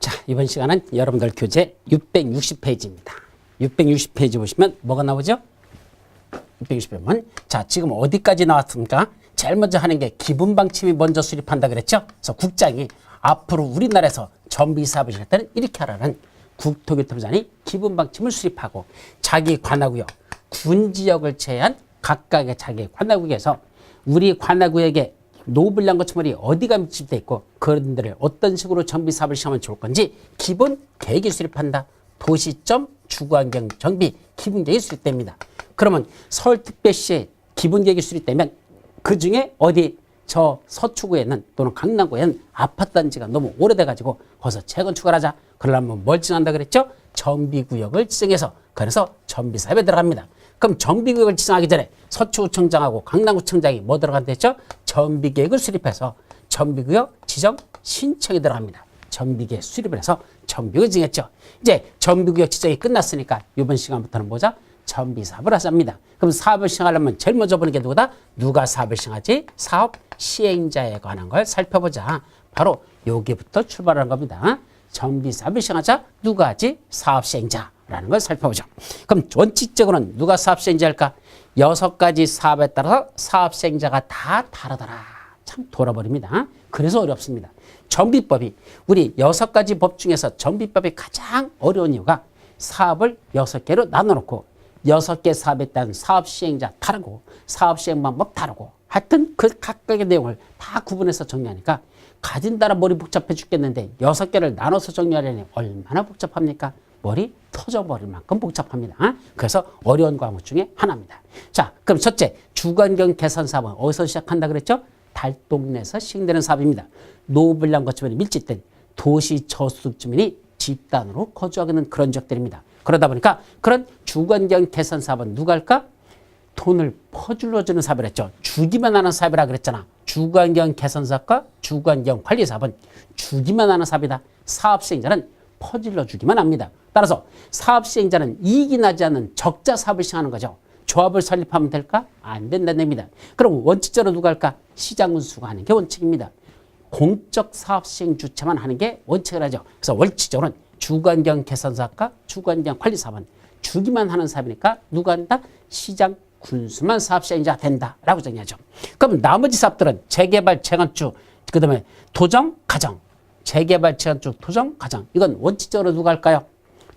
자, 이번 시간은 여러분들 교재 660페이지입니다. 660페이지 보시면 뭐가 나오죠? 660페이지면 자, 지금 어디까지 나왔습니까? 제일 먼저 하는 게 기본방침이 먼저 수립한다 그랬죠? 그래서 국장이 앞으로 우리나라에서 정비 사업을 할 때는 이렇게 하라는 국토교통부장이 기본방침을 수립하고 자기 관할구역, 군지역을 제한 각각의 자기 관할구역에서 우리 관할구역에 노블랑 건축물이 어디가 밀집되어 있고 그런들을 어떤 식으로 정비 사업을 시험하면 좋을 건지 기본 계획이 수립한다. 도시점 주거환경 정비 기본 계획이 수립됩니다. 그러면 서울특별시에 기본 계획이 수립되면 그 중에 어디 저 서초구에는 또는 강남구에는 아파트 단지가 너무 오래돼 가지고 거기서 재건축을 하자. 그러려면 뭘 지정한다 그랬죠? 정비구역을 지정해서 그래서 정비사업에 들어갑니다. 그럼 정비구역을 지정하기 전에 서초구청장하고 강남구청장이 뭐 들어간다 했죠? 정비계획을 수립해서 정비구역 지정 신청이 들어갑니다. 정비계획 수립을 해서 정비구역 지정했죠. 이제 정비구역 지정이 끝났으니까 이번 시간부터는 뭐죠? 정비사업을 하자입니다. 그럼 사업을 시행하려면 제일 먼저 보는 게 누구다? 누가 사업을 시행하지? 사업 시행자에 관한 걸 살펴보자. 바로 여기부터 출발하는 겁니다. 정비사업을 시행하자. 누가 하지? 사업 시행자라는 걸 살펴보죠. 그럼 원칙적으로는 누가 사업 시행자일까? 6가지 사업에 따라서 사업 시행자가 다 다르더라. 참 돌아버립니다. 그래서 어렵습니다. 정비법이 우리 6가지 법 중에서 정비법이 가장 어려운 이유가 사업을 6개로 나눠놓고 6개 사업에 따른 사업 시행자 다르고 사업 시행 방법 다르고 하여튼 그 각각의 내용을 다 구분해서 정리하니까 가진 따라 머리 복잡해 죽겠는데 6개를 나눠서 정리하려니 얼마나 복잡합니까? 머리 터져버릴 만큼 복잡합니다. 그래서 어려운 과목 중에 하나입니다. 자, 그럼 첫째, 주거환경 개선 사업은 어디서 시작한다 그랬죠? 달동네에서 시행되는 사업입니다. 노블랑 건축물이 밀집된 도시 저소득 주민이 집단으로 거주하게 되는 그런 지역들입니다. 그러다 보니까 그런 주거환경 개선 사업은 누가 할까? 돈을 퍼줄러 주는 사업을 했죠. 주기만 하는 사업이라 그랬잖아. 주거환경 개선 사업과 주거환경 관리 사업은 주기만 하는 사업이다. 사업 시행자는 퍼질러 주기만 합니다. 따라서 사업 시행자는 이익이 나지 않는 적자 사업을 시행하는 거죠. 조합을 설립하면 될까? 안 된다는 얘기입니다. 그럼 원칙적으로 누가 할까? 시장군수가 하는 게 원칙입니다. 공적 사업 시행 주체만 하는 게 원칙을 하죠. 그래서 원칙적으로는 주거환경 개선 사업과 주거환경 관리 사업은 주기만 하는 사업이니까 누가 한다? 시장 군수만 사업 시행자 된다라고 정의하죠. 그럼 나머지 사업들은 재개발, 재건축, 그다음에 도정, 가정, 재개발, 재건축, 도정, 가정. 이건 원칙적으로 누가 할까요?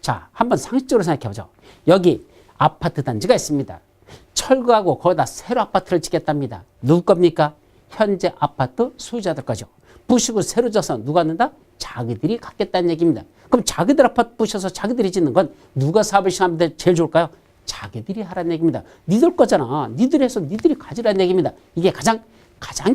자, 한번 상식적으로 생각해보죠. 여기 아파트 단지가 있습니다. 철거하고 거기다 새로 아파트를 짓겠답니다. 누구 겁니까? 현재 아파트 소유자들 거죠. 부시고 새로 져서 누가 갖는다? 자기들이 갖겠다는 얘기입니다. 그럼 자기들 아파트 부셔서 자기들이 짓는 건 누가 사업을 시행하면 제일 좋을까요? 자기들이 하라는 얘기입니다. 니들 거잖아. 니들이 해서 니들이 가지라는 얘기입니다. 이게 가장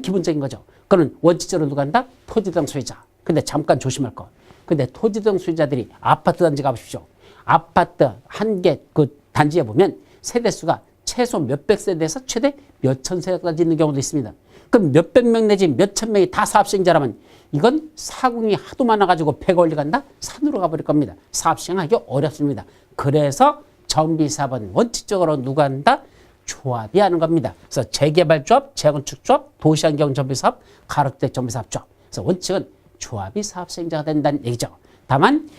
기본적인 거죠. 그건 원칙적으로 누가 한다? 토지등 소유자. 근데 잠깐 조심할 거. 근데 토지등 소유자들이 아파트 단지 가보십시오. 아파트 한 개 그 단지에 보면 세대수가 최소 몇백 세대에서 최대 몇천 세대까지 있는 경우도 있습니다. 그럼 몇백 명 내지 몇천 명이 다 사업 시행자라면 이건 사공이 하도 많아가지고 배가 올라간다? 산으로 가버릴 겁니다. 사업 시행하기 어렵습니다. 그래서 정비사업은 원칙적으로 누가 한다? 조합이 하는 겁니다. 그래서 재개발조합, 재건축조합, 도시환경 정비사업, 가로주택 정비사업 조합. 그래서 원칙은 조합이 사업 시행자가 된다는 얘기죠. 다만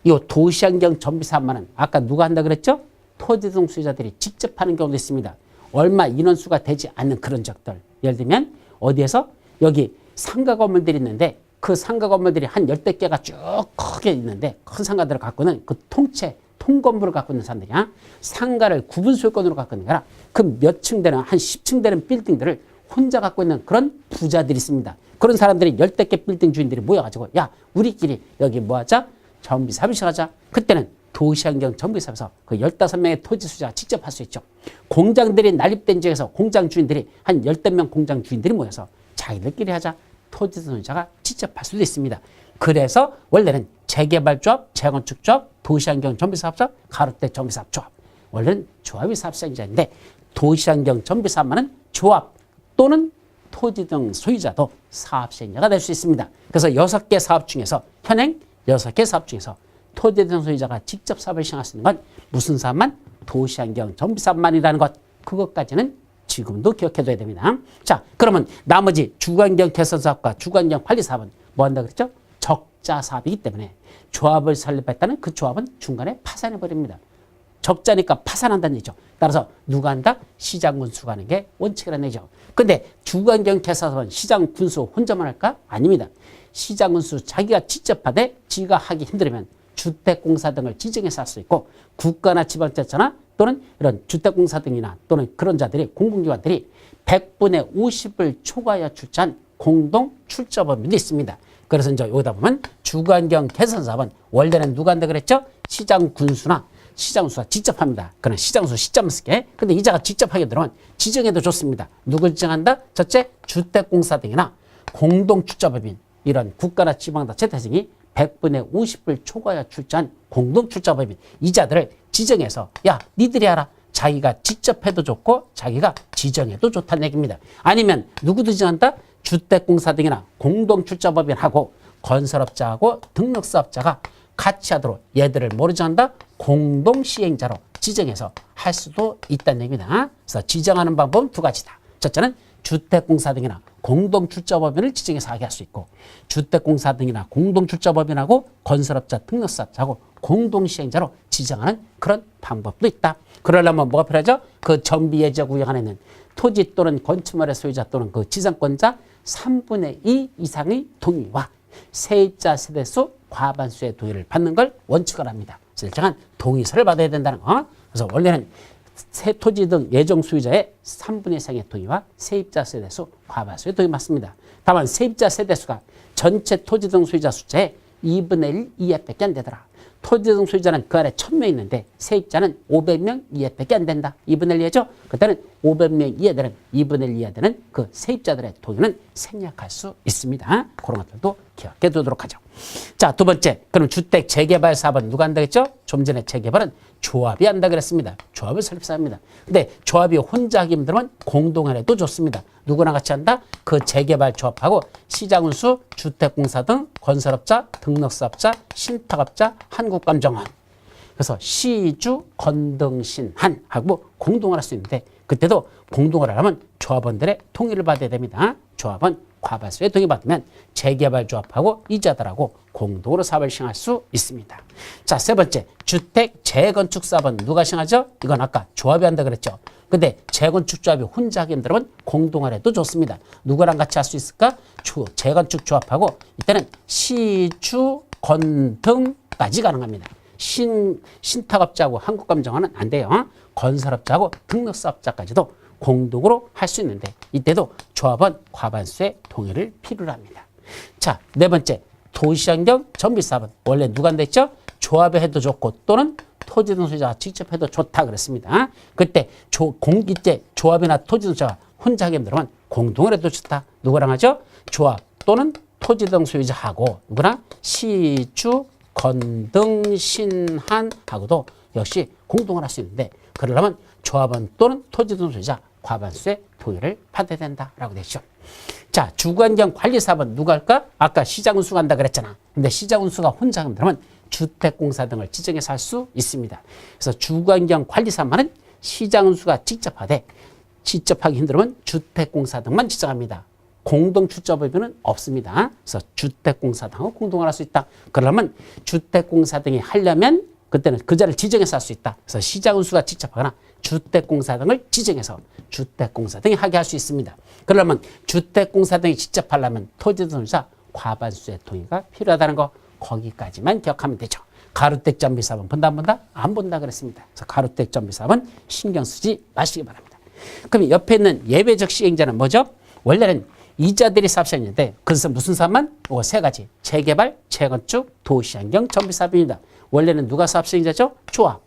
이 도시환경 정비사업만은 아까 누가 한다 그랬죠? 토지등 소유자들이 직접 하는 경우도 있습니다. 얼마 인원수가 되지 않는 그런 지역들. 예를 들면 어디에서 여기 상가 건물들이 있는데 그 상가 건물들이 한 10대 개가 쭉 크게 있는데 큰 상가들을 갖고 있는 그 통채, 통건물을 갖고 있는 사람들이야. 상가를 구분 소유권으로 갖고 있는 게 아니라 그 몇 층 되는 한 10층 되는 빌딩들을 혼자 갖고 있는 그런 부자들이 있습니다. 그런 사람들이 10대 개 빌딩 주인들이 모여가지고 야 우리끼리 여기 뭐 하자? 정비사업을 시작하자. 그때는 도시환경 정비사업에서 그 15명의 토지 소유자가 직접 할 수 있죠. 공장들이 난립된 지역에서 공장 주인들이 한 10명 공장 주인들이 모여서 자기들끼리 하자. 토지 소유자가 직접 할 수도 있습니다. 그래서 원래는 재개발조합, 재건축조합, 도시환경 정비사업조합, 가로주택 정비사업조합. 원래는 조합이 사업 시행자인데 도시환경 정비사업만은 조합 또는 토지 등 소유자도 사업 시행자가 될 수 있습니다. 그래서 6개 사업 중에서 현행 6개 사업 중에서 토지 등 소유자가 직접 사업을 시행할 수 있는 건 무슨 사업만? 도시환경 정비사업만이라는 것. 그것까지는 지금도 기억해둬야 됩니다. 자, 그러면 나머지 주거환경 개선 사업과 주거환경 관리 사업은 뭐 한다 그랬죠? 적자 사업이기 때문에 조합을 설립했다는 그 조합은 중간에 파산해 버립니다. 적자니까 파산한다는 얘기죠. 따라서 누가 한다? 시장 군수가 하는 게 원칙이라는 얘기죠. 근데 주관경 계산서는 시장 군수 혼자만 할까? 아닙니다. 시장 군수 자기가 직접 하되 지가 하기 힘들면 주택공사 등을 지정해서 할 수 있고 국가나 지방자치나 또는 이런 주택공사 등이나 또는 그런 자들이 공공기관들이 100분의 50을 초과하여 출자한 공동 출자법인도 있습니다. 그래서 이제 여기다 보면 주관경 개선사업은 원래는 누가 한다 그랬죠? 시장 군수나 시장수가 직접 합니다. 그런 시장수 시점 쓰게. 근데 이자가 직접 하게 되면 지정해도 좋습니다. 누굴 지정한다? 첫째, 주택공사 등이나 공동출자법인 이런 국가나 지방자치 대상이 100분의 50을 초과하여 출자한 공동출자법인 이자들을 지정해서 야 니들이 알아. 자기가 직접 해도 좋고 자기가 지정해도 좋다는 얘기입니다. 아니면 누구도 지정한다? 주택공사 등이나 공동출자법인하고 건설업자하고 등록사업자가 같이 하도록 얘들을 뭐로 정한다? 공동시행자로 지정해서 할 수도 있다는 얘기입니다. 그래서 지정하는 방법은 두 가지다. 첫째는 주택공사 등이나 공동출자법인을 지정해서 하게 할 수 있고 주택공사 등이나 공동출자법인하고 건설업자 등록사업자하고 공동시행자로 지정하는 그런 방법도 있다. 그러려면 뭐가 필요하죠? 그 정비예제 구역 안에는 토지 또는 건축물의 소유자 또는 그 지상권자 3분의 2 이상의 동의와 세입자 세대수 과반수의 동의를 받는 걸 원칙으로 합니다. 그래서 일정한 동의서를 받아야 된다는 거. 그래서 원래는 새 토지 등 예정 소유자의 3분의 2 이상의 동의와 세입자 세대수 과반수의 동의 맞습니다. 다만 세입자 세대수가 전체 토지 등 소유자 숫자의 2분의 1 이하밖에 안 되더라. 토지 등 소유자는 그 안에 1000명 있는데 세입자는 500명 이하밖에 안 된다. 2분의 1 이하죠. 그때는 500명 이하되는 2분의 1 이하되는 그 세입자들의 동의는 생략할 수 있습니다. 그런 것들도 기억해 두도록 하죠. 자, 두 번째. 그럼 주택 재개발 사업은 누가 한다 했죠? 좀 전에 재개발은 조합이 한다 그랬습니다. 조합을 설립해서 합니다. 근데 조합이 혼자 하기 힘들면 공동을 해도 좋습니다. 누구랑 같이 한다? 그 재개발 조합하고 시장운수, 주택공사 등 건설업자, 등록사업자, 신탁업자, 한국감정원. 그래서 시주, 건등신한하고 공동을 할 수 있는데 그때도 공동을 하려면 조합원들의 동의를 받아야 됩니다. 조합원 과반수의 동의받으면 재개발 조합하고 이자들하고 공동으로 사업을 시행할 수 있습니다. 자, 세 번째, 주택 재건축 사업은 누가 시행하죠? 이건 아까 조합이 한다 그랬죠. 근데 재건축 조합이 혼자 하기 힘들면 공동을 해도 좋습니다. 누구랑 같이 할 수 있을까? 재건축 조합하고 이때는 시주, 건등까지 가능합니다. 신탁업자하고 한국감정원은 안 돼요. 건설업자하고 등록사업자까지도 공동으로 할 수 있는데 이때도 조합원 과반수의 동의를 필요로 합니다. 자, 네 번째, 도시환경 정비사업은 원래 누가 한다 했죠? 조합에 해도 좋고 또는 토지 등 소유자가 직접 해도 좋다 그랬습니다. 그때 이때 조합이나 토지 등 소유자가 혼자 하기 힘들면 공동을 해도 좋다. 누구랑 하죠? 조합 또는 토지 등 소유자하고 누구랑? 시주, 건등, 신한하고도 역시 공동을 할 수 있는데 그러려면 조합원 또는 토지 등 소유자 과반수의 동의를 받아야 된다라고 되죠. 자, 주관경 관리사업은 누가 할까? 아까 시장운수가 한다 그랬잖아. 근데 시장운수가 혼자 하면 주택공사 등을 지정해서 할 수 있습니다. 그래서 주관경 관리사업만은 시장운수가 직접 하되 직접 하기 힘들면 주택공사 등만 지정합니다. 공동출자법인은 없습니다. 그래서 주택공사 등하고 공동을 할 수 있다. 그러려면 주택공사 등이 하려면 그때는 그 자를 지정해서 할 수 있다. 그래서 시장운수가 직접 하거나 주택공사 등을 지정해서 주택공사 등이 하게 할 수 있습니다. 그러려면 주택공사 등이 직접 하려면 토지소유자 과반수의 동의가 필요하다는 거 거기까지만 기억하면 되죠. 가로택 정비사업은 본다 안 본다? 안 본다 그랬습니다. 그래서 가로택 정비사업은 신경 쓰지 마시기 바랍니다. 그럼 옆에 있는 예외적 시행자는 뭐죠? 원래는 이자들이 사업 시행인데 그래서 무슨 사업만? 이거 세 가지. 재개발, 재건축, 도시환경 정비사업입니다. 원래는 누가 사업 시행자죠? 조합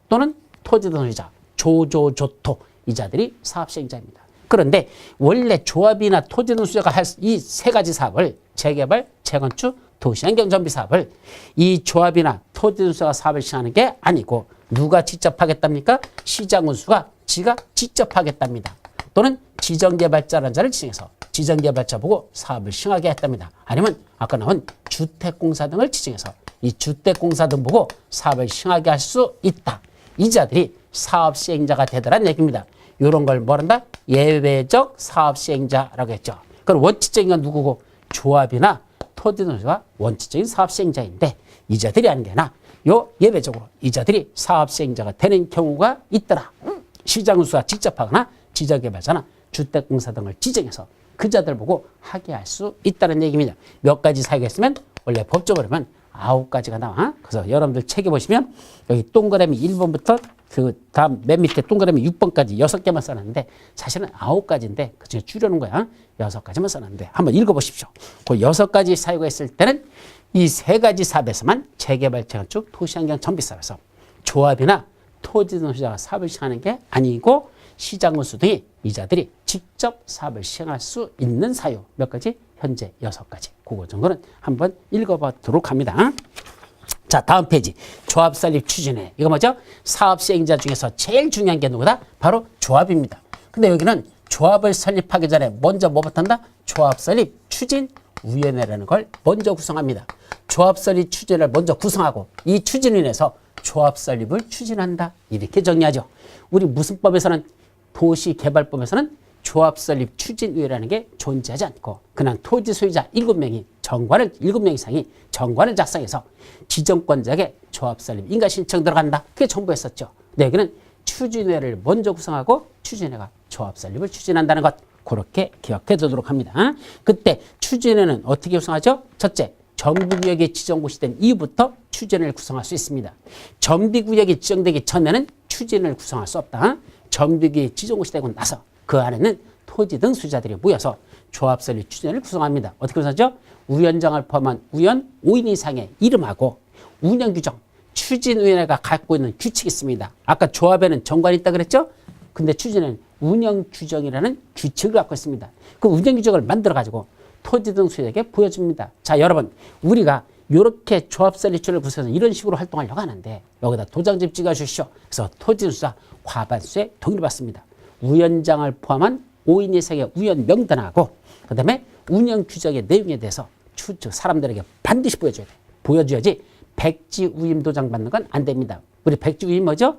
또는 토지 소유자, 조조조토 이자들이 사업 시행자입니다. 그런데 원래 조합이나 토지 소유자가 할 이 세 가지 사업을 재개발, 재건축, 도시환경 정비 사업을 이 조합이나 토지 소유자가 사업을 시행하는 게 아니고 누가 직접 하겠답니까? 시장운수가 지가 직접 하겠답니다. 또는 지정개발자라는 자를 지정해서 지정개발자 보고 사업을 시행하게 했답니다. 아니면 아까 나온 주택공사 등을 지정해서 이 주택공사 등 보고 사업을 시행하게 할 수 있다. 이자들이 사업 시행자가 되더란 얘기입니다. 이런 걸 뭐란다? 예외적 사업 시행자라고 했죠. 그럼 원칙적인 건 누구고? 조합이나 토지등수가 원칙적인 사업시행자인데 이자들이 안 되나 요 예외적으로 이자들이 사업시행자가 되는 경우가 있더라. 시장운수가 직접 하거나 지자개발자나 주택공사 등을 지정해서 그 자들 보고 하게 할 수 있다는 얘기입니다. 몇 가지 사유가 있으면 원래 법적으로 보면 9가지가 나와. 그래서 여러분들 책에 보시면 여기 동그라미 1번부터 그 다음 맨 밑에 동그라미 6번까지 6개만 써놨는데 사실은 9가지인데 그중에 줄여놓은 거야. 6가지만 써놨는데 한번 읽어보십시오. 그 6가지 사유가 있을 때는 이 3가지 사업에서만 재개발, 재건축, 도시환경, 정비사업에서 조합이나 토지등수자가 사업을 시행하는 게 아니고 시장운수 등이 이자들이 직접 사업을 시행할 수 있는 사유 몇 가지? 현재 6가지. 그거 정도는 한번 읽어보도록 합니다. 자, 다음 페이지. 조합 설립 추진회. 이거 뭐죠? 사업 시행자 중에서 제일 중요한 게 누구다? 바로 조합입니다. 근데 여기는 조합을 설립하기 전에 먼저 뭐부터 한다? 조합 설립 추진위원회라는 걸 먼저 구성합니다. 조합 설립 추진을 먼저 구성하고 이 추진위원회에서 조합 설립을 추진한다. 이렇게 정리하죠. 우리 무슨 법에서는 도시개발법에서는 조합 설립 추진위원회라는 게 존재하지 않고 그냥 토지 소유자 7명이 정관을 7명 이상이 정관을 작성해서 지정권자에게 조합 설립 인가 신청 들어간다. 그게 정부였었죠. 근데 여기는 추진회를 먼저 구성하고 추진회가 조합 설립을 추진한다는 것 그렇게 기억해 두도록 합니다. 그때 추진회는 어떻게 구성하죠? 첫째, 정비구역이 지정곳이 된 이후부터 추진을 구성할 수 있습니다. 정비구역이 지정되기 전에는 추진을 구성할 수 없다. 정비구역이 지정곳이 되고 나서 그 안에는 토지 등 수자들이 모여서 조합 설립 추진을 구성합니다. 어떻게 구성하죠? 위원장을 포함한 위원 5인 이상의 이름하고 운영 규정, 추진위원회가 갖고 있는 규칙이 있습니다. 아까 조합에는 정관이 있다 그랬죠? 근데 추진은 운영 규정이라는 규칙을 갖고 있습니다. 그 운영 규정을 만들어 가지고 토지 등 수에게 보여줍니다. 자, 여러분, 우리가 이렇게 조합 설립 추진을 구성해서 이런 식으로 활동하려고 하는데 여기다 도장집 찍어주시오. 그래서 토지 등 수자 과반수의 동의를 받습니다. 위원장을 포함한 5인 이상의 위원 명단하고 그다음에 운영 규정의 내용에 대해서 사람들에게 반드시 보여줘야 돼. 보여줘야지 백지 위임 도장 받는 건 안 됩니다. 우리 백지 위임 뭐죠?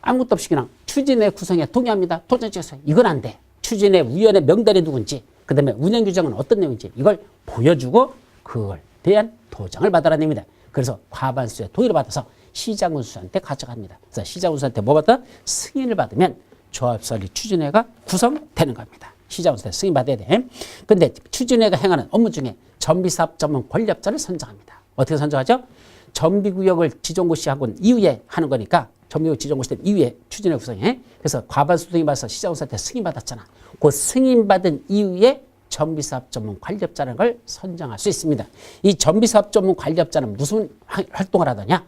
아무것도 없이 그냥 추진회 구성에 동의합니다. 도장 찍어서 이건 안 돼. 추진회 위원회 명단이 누군지 그다음에 운영 규정은 어떤 내용인지 이걸 보여주고 그걸 대한 도장을 받아냅니다. 그래서 과반수의 동의를 받아서 시장운수한테 가져갑니다. 그래서 시장운수한테 뭐 받아? 승인을 받으면 조합 설립 추진회가 구성되는 겁니다. 시장운수한테 승인 받아야 돼. 근데 추진회가 행하는 업무 중에 정비사업 전문 권력자를 선정합니다. 어떻게 선정하죠? 정비구역을 지정고시하고 이후에 하는 거니까 정비구역 지정고시 된 이후에 추진회 구성해. 그래서 과반수 동의 받아서 시장운수한테 승인 받았잖아. 그 승인 받은 이후에 정비사업 전문 관리업자라는 걸 선정할 수 있습니다. 이 정비사업 전문 관리업자는 무슨 활동을 하더냐?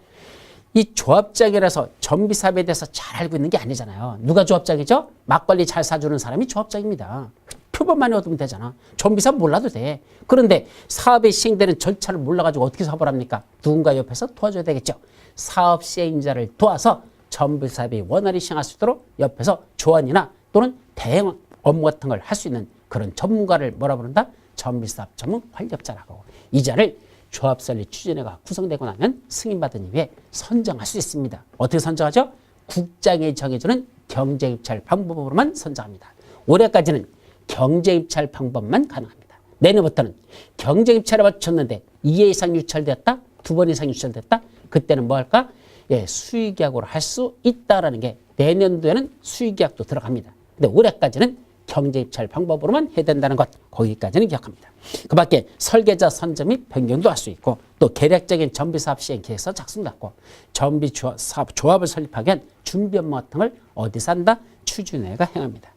이 조합장이라서 정비사업에 대해서 잘 알고 있는 게 아니잖아요. 누가 조합장이죠? 막걸리 잘 사주는 사람이 조합장입니다. 표본만 얻으면 되잖아. 정비사업 몰라도 돼. 그런데 사업이 시행되는 절차를 몰라가지고 어떻게 사업을 합니까? 누군가 옆에서 도와줘야 되겠죠. 사업 시행자를 도와서 정비사업이 원활히 시행할 수 있도록 옆에서 조언이나 또는 대응 업무 같은 걸 할 수 있는 그런 전문가를 뭐라 부른다? 정비사업 전문 관리업자라고. 이 자를 조합 설립 추진회가 구성되고 나면 승인받은 이후에 선정할 수 있습니다. 어떻게 선정하죠? 국장이 정해주는 경제입찰 방법으로만 선정합니다. 올해까지는 경제입찰 방법만 가능합니다. 내년부터는 경제입찰에 맞췄는데 2회 이상 유찰되었다? 2번 이상 유찰됐다? 그때는 뭐 할까? 예, 수의계약으로 할 수 있다라는 게 내년도에는 수의계약도 들어갑니다. 근데 올해까지는 경제입찰 방법으로만 해야 된다는 것 거기까지는 기억합니다. 그 밖에 설계자 선정 및 변경도 할 수 있고 또 계략적인 정비사업 시행 계획서 작성도 하고 정비사업 조합을 설립하기 위한 준비 업무 같은 걸 어디서 한다? 추진회가 행합니다.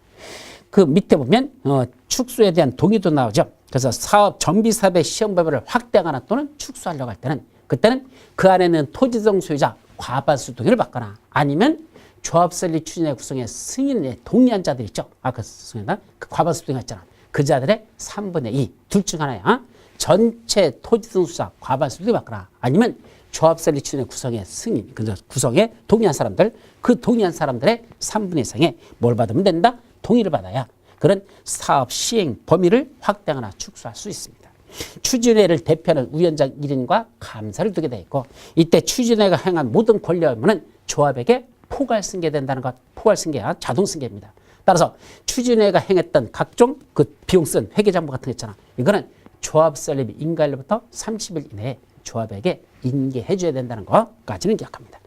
그 밑에 보면 축소에 대한 동의도 나오죠. 그래서 사업 정비사업의 시행범위를 확대하거나 또는 축소하려고 할 때는 그때는 그 안에는 토지성 소유자 과반수 동의를 받거나 아니면 조합 설립 추진회 구성에 승인에 동의한 자들 있죠. 아까 승인한 그 과반수 동의했잖아. 그 자들의 3분의 2 둘 중 하나야. 전체 토지성 소유자 과반수 동의 받거나 아니면 조합 설립 추진회 구성에 승인, 구성에 동의한 사람들 그 동의한 사람들의 3분의 이상의 뭘 받으면 된다? 동의를 받아야 그런 사업 시행 범위를 확대하거나 축소할 수 있습니다. 추진회를 대표하는 위원장 1인과 감사를 두게 되어 있고 이때 추진회가 행한 모든 권리 업무는 조합에게 포괄 승계된다는 것. 포괄 승계야 자동 승계입니다. 따라서 추진회가 행했던 각종 그 비용 쓴 회계장부 같은 거 있잖아. 이거는 조합 설립이 인가일로부터 30일 이내에 조합에게 인계해 줘야 된다는 것까지는 기억합니다.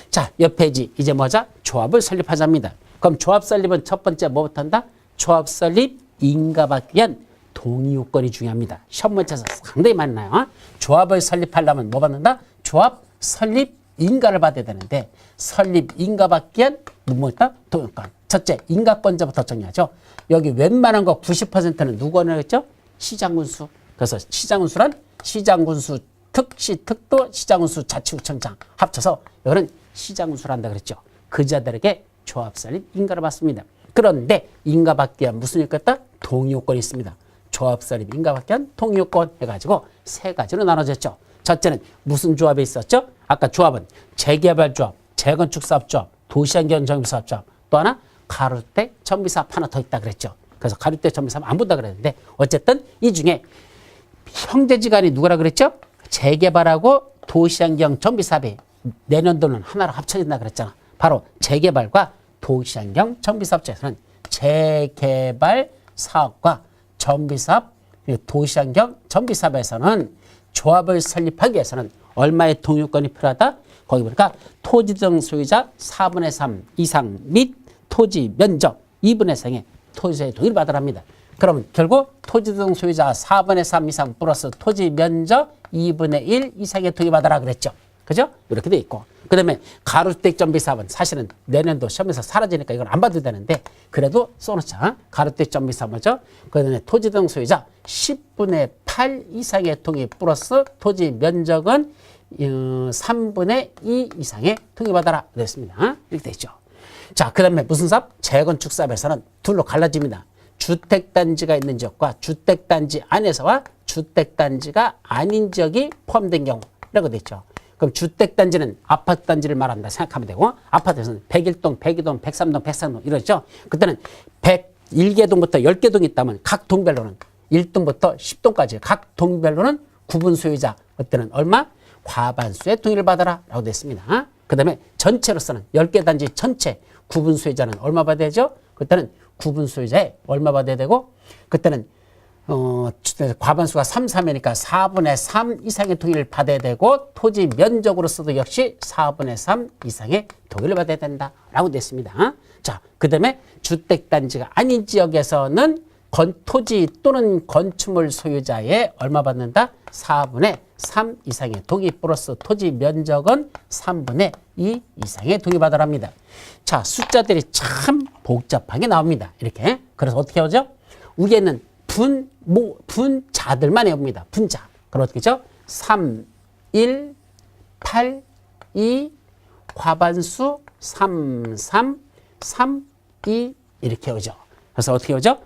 자, 옆 페이지 이제 뭐자? 조합을 설립하자입니다. 그럼 조합 설립은 첫 번째 뭐부터 한다? 조합 설립 인가받기 위한 동의 요건이 중요합니다. 시험 문제에서 상당히 많이 나요. 조합을 설립하려면 뭐 받는다? 조합 설립 인가를 받아야 되는데 설립 인가받기 위한 뭐일까? 동의 요건. 첫째, 인가권자부터 정리하죠. 여기 웬만한 거 90%는 누구나 했죠? 시장군수. 그래서 시장군수란 시장군수 특시, 특도, 시장군수, 자치구청장 합쳐서 이거는 시장군수를 한다 그랬죠. 그 자들에게 조합 설립 인가를 받습니다. 그런데 인가받기 위한 무슨 요건이 있다? 동의 요건이 있습니다. 조합 설립 인가받기 위한 동의 요건 해가지고 세 가지로 나눠졌죠. 첫째는 무슨 조합이 있었죠? 아까 조합은 재개발조합, 재건축사업조합, 도시환경정비사업조합, 또 하나 가로주택 정비사업 하나 더 있다 그랬죠. 그래서 가로주택 정비사업 안 본다 그랬는데 어쨌든 이 중에 형제지간이 누구라 그랬죠? 재개발하고 도시환경 정비사업이 내년도는 하나로 합쳐진다 그랬잖아. 바로 재개발과 도시환경 정비사업자에서는 재개발 사업과 정비사업, 도시환경 정비사업에서는 조합을 설립하기 위해서는 얼마의 동의요건이 필요하다? 거기 보니까 토지등 소유자 4분의 3 이상 및 토지 면적 2분의 3의 토지의 동의를 받으랍니다. 그러면 결국 토지등 소유자 4분의 3 이상 플러스 토지 면적 2분의 1 이상의 동의 받아라 그랬죠. 그죠? 이렇게 돼 있고. 그 다음에 가로주택 정비사업은 사실은 내년도 시험에서 사라지니까 이건 안 봐도 되는데 그래도 써놓자. 가로주택 정비사업이죠. 그 다음에 토지등 소유자 10분의 8 이상의 동의 플러스 토지 면적은 3분의 2 이상의 동의 받아라 그랬습니다. 이렇게 돼 있죠. 자, 그 다음에 무슨 사업? 재건축 사업에서는 둘로 갈라집니다. 주택단지가 있는 지역과 주택단지 안에서와 주택단지가 아닌 지역이 포함된 경우라고 돼 있죠. 그럼 주택단지는 아파트단지를 말한다 생각하면 되고 아파트에서는 101동, 102동, 103동, 104동 이러죠. 그때는 101개 동부터 10개 동이 있다면 각 동별로는 1동부터 10동까지 각 동별로는 구분 소유자 그때는 얼마? 과반수의 동의를 받아라 라고 되어 있습니다. 그 다음에 전체로서는 10개 단지 전체 구분 소유자는 얼마 받아야 되죠? 그때는 구분 소유자에 얼마 받아야 되고 그때는 과반수가 3, 3이니까 4분의 3 이상의 동의를 받아야 되고 토지 면적으로서도 역시 4분의 3 이상의 동의를 받아야 된다라고 됐습니다. 자, 그 다음에 주택단지가 아닌 지역에서는 토지 또는 건축물 소유자에 얼마 받는다? 4분의 3 이상의 동의 플러스 토지 면적은 3분의 2 이상의 동의 받으랍니다. 자, 숫자들이 참 복잡하게 나옵니다. 이렇게. 그래서 어떻게 하죠? 위에는 분자들만 외웁니다. 분자. 그럼 어떻게 하죠? 3, 1, 8, 2, 과반수 3, 3, 3, 2 이렇게 오죠. 그래서 어떻게 오죠?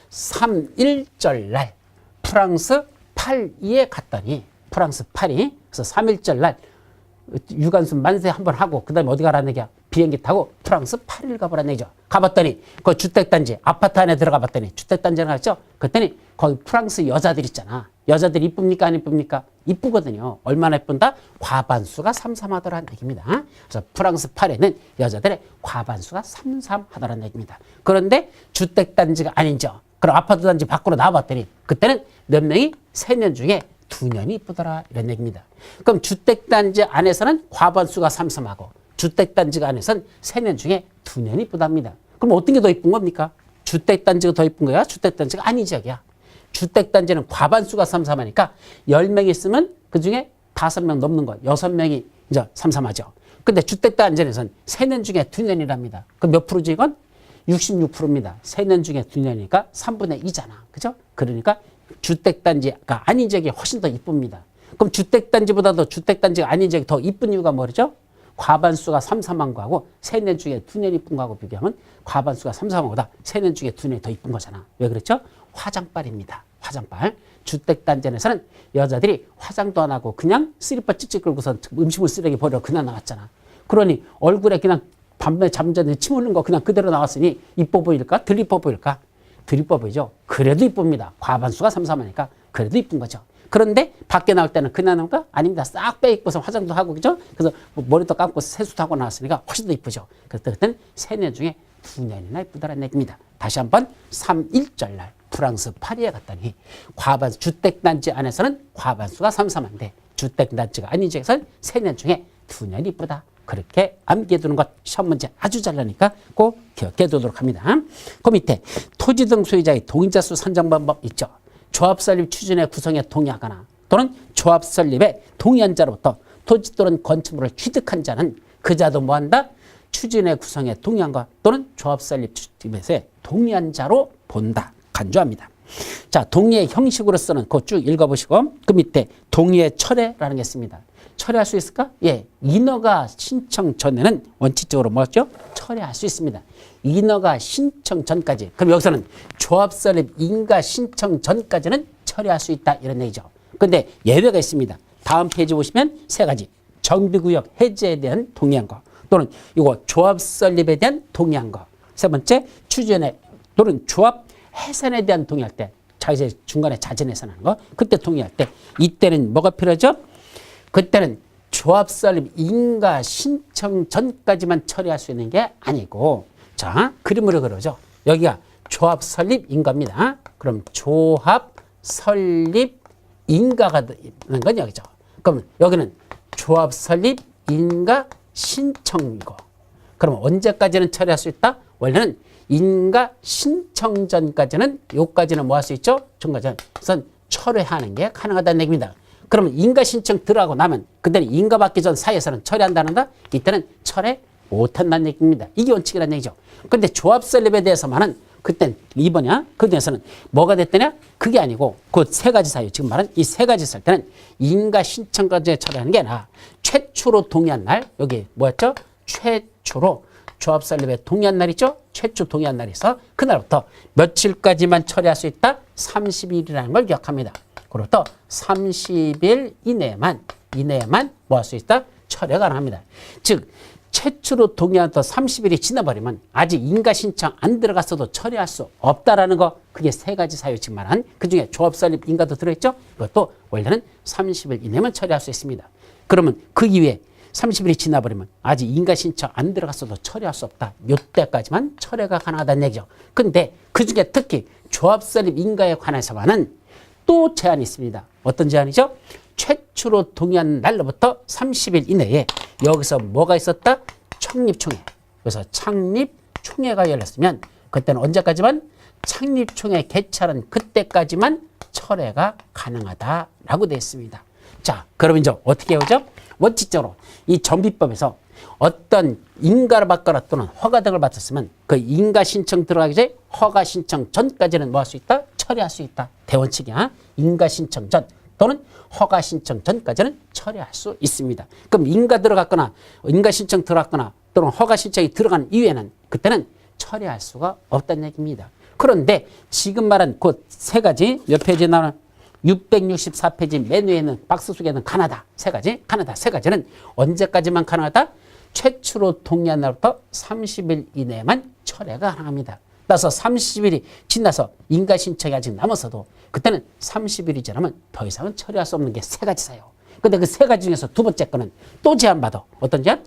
3, 1절 날 프랑스 8, 2에 갔더니 프랑스 8이 그래서 3, 1절 날 유관순 만세 한번 하고 그 다음에 어디 가라는 얘기야? 비행기 타고 프랑스 파리를 가보라는 얘기죠. 가봤더니 그 주택단지 아파트 안에 들어가 봤더니 주택단지에 갔죠. 그랬더니 거기 프랑스 여자들 있잖아. 여자들 이쁩니까 안 이쁩니까? 이쁘거든요. 얼마나 이쁜다? 과반수가 삼삼하더라는 얘기입니다. 그래서 프랑스 파리는 여자들의 과반수가 삼삼하더라는 얘기입니다. 그런데 주택단지가 아닌죠. 그럼 아파트 단지 밖으로 나와봤더니 그때는 몇 명이 3년 중에 2년이 이쁘더라 이런 얘기입니다. 그럼 주택단지 안에서는 과반수가 삼삼하고 주택단지가 안에서는 3년 중에 2년이 이쁘답니다. 그럼 어떤 게 더 이쁜 겁니까? 주택단지가 더 이쁜 거야? 주택단지가 아닌 지역이야. 주택단지는 과반수가 삼삼하니까 10명 있으면 그중에 5명 넘는 거야. 6명이 이제 삼삼하죠. 근데 주택단지에서는 3년 중에 2년이랍니다. 그럼 몇 프로지 이건? 66%입니다. 3년 중에 2년이니까 3분의 2잖아. 그죠? 그러니까 주택단지가 아닌 지역이 훨씬 더 이쁩니다. 그럼 주택단지보다도 주택단지가 아닌 지역이 더 이쁜 이유가 뭐죠? 과반수가 삼삼한 거하고 3년 중에 2년 이쁜 거하고 비교하면 과반수가 삼삼한 거보다 3년 중에 2년이 더 이쁜 거잖아. 왜 그랬죠? 화장빨입니다. 화장빨. 주택단지에서는 여자들이 화장도 안 하고 그냥 슬리퍼 찍찍 끌고서 음식물 쓰레기 버려 그냥 나왔잖아. 그러니 얼굴에 그냥 밤에 잠자는데 침 흘린 거 그냥 그대로 나왔으니 이뻐 보일까? 덜 이뻐 보일까? 덜 이뻐 보이죠? 그래도 이쁩니다. 과반수가 삼삼하니까 그래도 이쁜 거죠. 그런데 밖에 나올 때는 그냥 나올까? 아닙니다. 싹 빼입고서 화장도 하고 그죠? 그래서 머리도 감고 세수도 하고 나왔으니까 훨씬 더 이쁘죠. 그래서 그때는 3년 중에 2년이나 이쁘다라는 얘기입니다. 다시 한번 3, 1절 날 프랑스 파리에 갔더니 과반수 주택단지 안에서는 과반수가 삼삼한데 주택단지가 아닌 지역에서는 3년 중에 2년이 이쁘다. 그렇게 암기해두는 것 시험 문제 아주 잘 나니까 꼭 기억해두도록 합니다. 그 밑에 토지 등 소유자의 동의자 수 산정 방법 있죠. 조합 설립 추진에 구성에 동의하거나 또는 조합 설립에 동의한 자로부터 토지 또는 건축물을 취득한 자는 그 자도 뭐한다? 추진의 구성에 동의한 것 또는 조합 설립 추진에 동의한 자로 본다. 간주합니다. 자, 동의의 형식으로서는 그거 쭉 읽어보시고 그 밑에 동의의 철회라는 게 있습니다. 철회할 수 있을까? 예, 인허가 신청 전에는 원칙적으로 뭐죠? 철회할 수 있습니다. 인허가 신청 전까지. 그럼 여기서는 조합 설립 인가 신청 전까지는 철회할 수 있다 이런 얘기죠. 근데 예외가 있습니다. 다음 페이지 보시면 3가지. 정비구역 해제에 대한 동의한 거 또는 이거 조합 설립에 대한 동의한 거. 3번째, 추진에 또는 조합 해산에 대한 동의할 때 자기 중간에 자진 해산하는 거 그때 동의할 때 이때는 뭐가 필요하죠? 그때는 조합 설립 인가 신청 전까지만 처리할 수 있는 게 아니고 자 그림으로 그려죠. 여기가 조합 설립 인가입니다. 그럼 조합 설립 인가가 되는 건 여기죠. 그럼 여기는 조합 설립 인가 신청이고 그럼 언제까지는 처리할 수 있다? 원래는 인가 신청 전까지는 요까지는 뭐 할 수 있죠? 중간전 철회하는 게 가능하다는 얘기입니다. 그러면 인가 신청 들어가고 나면 그때는 인가 받기 전 사이에서는 철회한다는다? 이때는 철회 못한다는 얘기입니다. 이게 원칙이라는 얘기죠. 그런데 조합 설립에 대해서만은 그땐 2번이야. 그 중에서는 뭐가 됐더냐? 그게 아니고 그 3가지 사유 지금 말한 이 3가지 쓸 때는 인가 신청까지 처리하는 게 아니라 최초로 동의한 날 여기 뭐였죠? 최초로 조합 설립에 동의한 날 있죠? 최초 동의한 날이 있어. 그날부터 며칠까지만 처리할 수 있다? 30일이라는 걸 기억합니다. 그로부터 30일 이내에만 뭐 할 수 있다? 철회 가능합니다. 즉 최초로 동의한 또 30일이 지나버리면 아직 인가 신청 안 들어갔어도 처리할 수 없다라는 거 그게 3가지 사유 지금 말한 그중에 조합 설립 인가도 들어있죠? 이것도 원래는 30일 이내면 처리할 수 있습니다. 그러면 그 이후에 30일이 지나버리면 아직 인가 신청 안 들어갔어도 처리할 수 없다. 이때까지만 철회가 가능하다는 얘기죠. 근데 그중에 특히 조합 설립 인가에 관해서만은 또 제한이 있습니다. 어떤 제한이죠? 최초로 동의한 날로부터 30일 이내에 여기서 뭐가 있었다? 창립총회. 그래서 창립총회가 열렸으면 그때는 언제까지만? 창립총회 개최하는 그때까지만 철회가 가능하다라고 되어 있습니다. 자, 그럼 이제 어떻게 해오죠? 원칙적으로 이 정비법에서 어떤 인가를 받거나 또는 허가 등을 받았으면 그 인가 신청 들어가기 전에 허가 신청 전까지는 뭐 할 수 있다? 처리할 수 있다. 대원칙이야. 인가 신청 전 또는 허가 신청 전까지는 처리할 수 있습니다. 그럼 인가 들어갔거나 인가 신청 들어갔거나 또는 허가 신청이 들어간 이후에는 그때는 처리할 수가 없다는 얘기입니다. 그런데 지금 말한 그 3가지 몇 페이지에 나오는 664페이지 맨 위에 있는 박스 속에는 가나다 3가지 가나다 3가지는 언제까지만 가능하다? 최초로 동의한 날부터 30일 이내에만 철회가 가능합니다. 따라서 30일이 지나서 인가 신청이 아직 남았어도 그때는 30일이 지나면 더 이상은 처리할 수 없는 게 3가지 사유. 근데 그 3가지 중에서 2번째 거는 또 제한받아. 어떤 제한?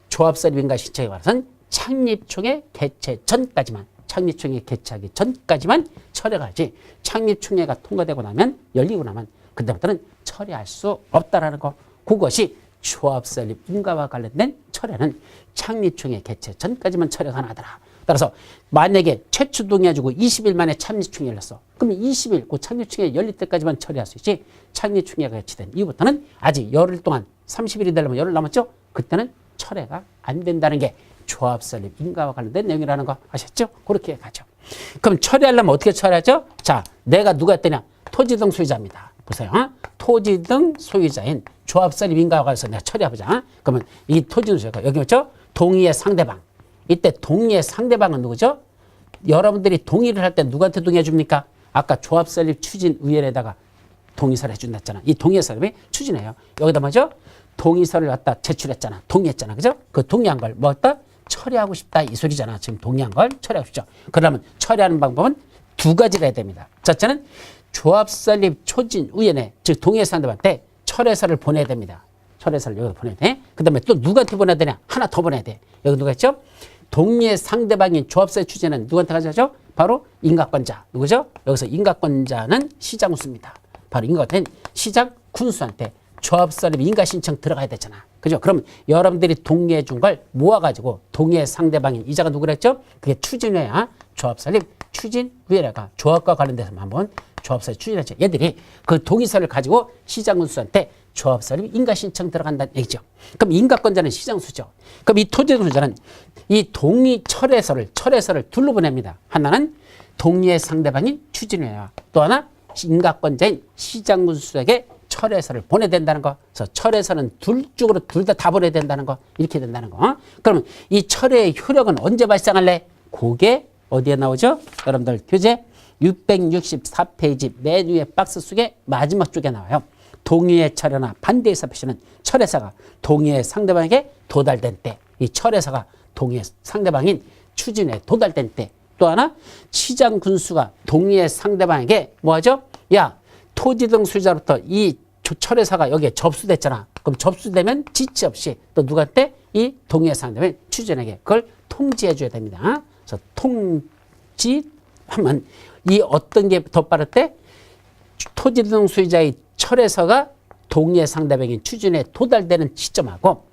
조합 설립 인가 신청에 관해서는 창립총회 개최 전까지만 창립총회 개최하기 전까지만 처리가 하지 창립총회가 통과되고 나면 열리고 나면 그때부터는 처리할 수 없다라는 거. 그것이 조합 설립 인가와 관련된 철회는 창립총회 개최 전까지만 처리가 가능하더라. 따라서 만약에 최초 동의해주고 20일 만에 창립총회 열렸어. 그러면 20일 그 창립총회 열릴 때까지만 처리할 수 있지 창립총회가 개최된 이후부터는 아직 열흘 동안 30일이 되려면 열흘 남았죠? 그때는 철회가 안 된다는 게 조합 설립 인가와 관련된 내용이라는 거 아셨죠? 그렇게 가죠. 그럼 처리하려면 어떻게 처리하죠? 자, 내가 누가 했더냐? 토지 등 소유자입니다. 보세요. 토지 등 소유자인 조합 설립 인가와 관해서 내가 처리해보자. 그러면 이 토지 등 소유자 여기 있죠? 동의의 상대방. 이때 동의의 상대방은 누구죠? 여러분들이 동의를 할 때 누구한테 동의해 줍니까? 아까 조합 설립 추진위원회에다가 동의서를 해준다 했잖아. 이 동의서를 추진해요. 여기다 뭐죠? 동의서를 갖다 제출했잖아. 동의했잖아. 그죠? 그 동의한 걸 뭐 했다? 처리하고 싶다 이 소리잖아. 지금 동의한 걸 처리하고 싶죠. 그러면 처리하는 방법은 2가지가 해야 됩니다. 첫째는 조합 설립 추진위원회 즉 동의의 상대방한테 철회서를 보내야 됩니다. 철회서를 여기다 보내야 돼. 그 다음에 또 누구한테 보내야 되냐? 하나 더 보내야 돼. 여기 누가 있죠? 동의의 상대방인 조합 설립 추진은 누구한테 가져가죠? 바로 인가권자. 누구죠? 여기서 인가권자는 시장군수입니다. 바로 인가권자는 시장군수한테 조합 설립 인가 신청 들어가야 되잖아. 그죠? 그럼 여러분들이 동의해 준 걸 모아가지고 동의의 상대방인 이자가 누구랬죠? 그게 추진회야. 조합 설립 추진위원회가 조합과 관련돼서 한번 조합 설립 추진했죠. 얘들이 그 동의서를 가지고 시장군수한테 조합 설립 인가 신청 들어간다는 얘기죠. 그럼 인가권자는 시장수죠. 그럼 이 토지등수자는 이 동의 철회서를 둘로 보냅니다. 하나는 동의의 상대방인 추진회와 또 하나 인가권자인 시장군수에게 철회서를 보내야 된다는 거. 그래서 철회서는 둘 쪽으로 둘 다 보내야 된다는 거. 이렇게 된다는 거. 그러면 이 철회의 효력은 언제 발생할래? 그게 어디에 나오죠? 여러분들 교재 664페이지 맨 위에 박스 속에 마지막 쪽에 나와요. 동의의 철회나 반대의 표시는 철회서가 동의의 상대방에게 도달된 때, 이 철회서가 동의의 상대방인 추진에 도달된 때, 또 하나 시장 군수가 동의의 상대방에게 뭐하죠? 야, 토지 등 소유자로부터 이 철회서가 여기에 접수됐잖아. 그럼 접수되면 지체 없이 또 누구한테? 이 동의의 상대방인 추진에게 그걸 통지해 줘야 됩니다. 그래서 통지하면 이 어떤 게 더 빠르대? 토지 등 소유자의 철회서가 동의의 상대방인 추진에 도달되는 시점하고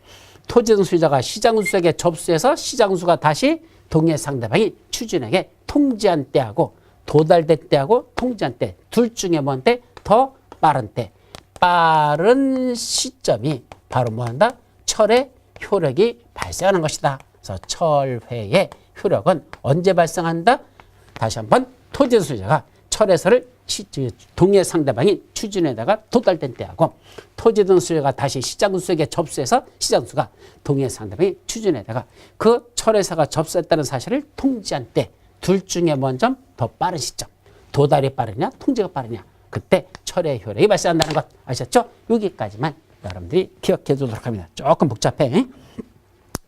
토지 등 소유자가 시장군수에게 접수해서 시장군수가 다시 동의의 상대방이 추진에게 통지한 때하고 도달된 때하고 통지한 때 둘 중에 뭔데? 더 빠른 때. 빠른 시점이 바로 뭐한다? 철회 효력이 발생하는 것이다. 그래서 철회의 효력은 언제 발생한다? 다시 한번 토지 등 소유자가 철회서를 동의의 상대방이 추진에다가 도달된 때하고 토지 등 소유자가 다시 시장군수에게 접수해서 시장군수가 동의의 상대방이 추진에다가 그 철회서가 접수했다는 사실을 통지한 때 둘 중에 먼저 더 빠른 시점. 도달이 빠르냐 통지가 빠르냐. 그때 철회 효력이 발생한다는 것 아셨죠? 여기까지만 여러분들이 기억해 두도록 합니다. 조금 복잡해.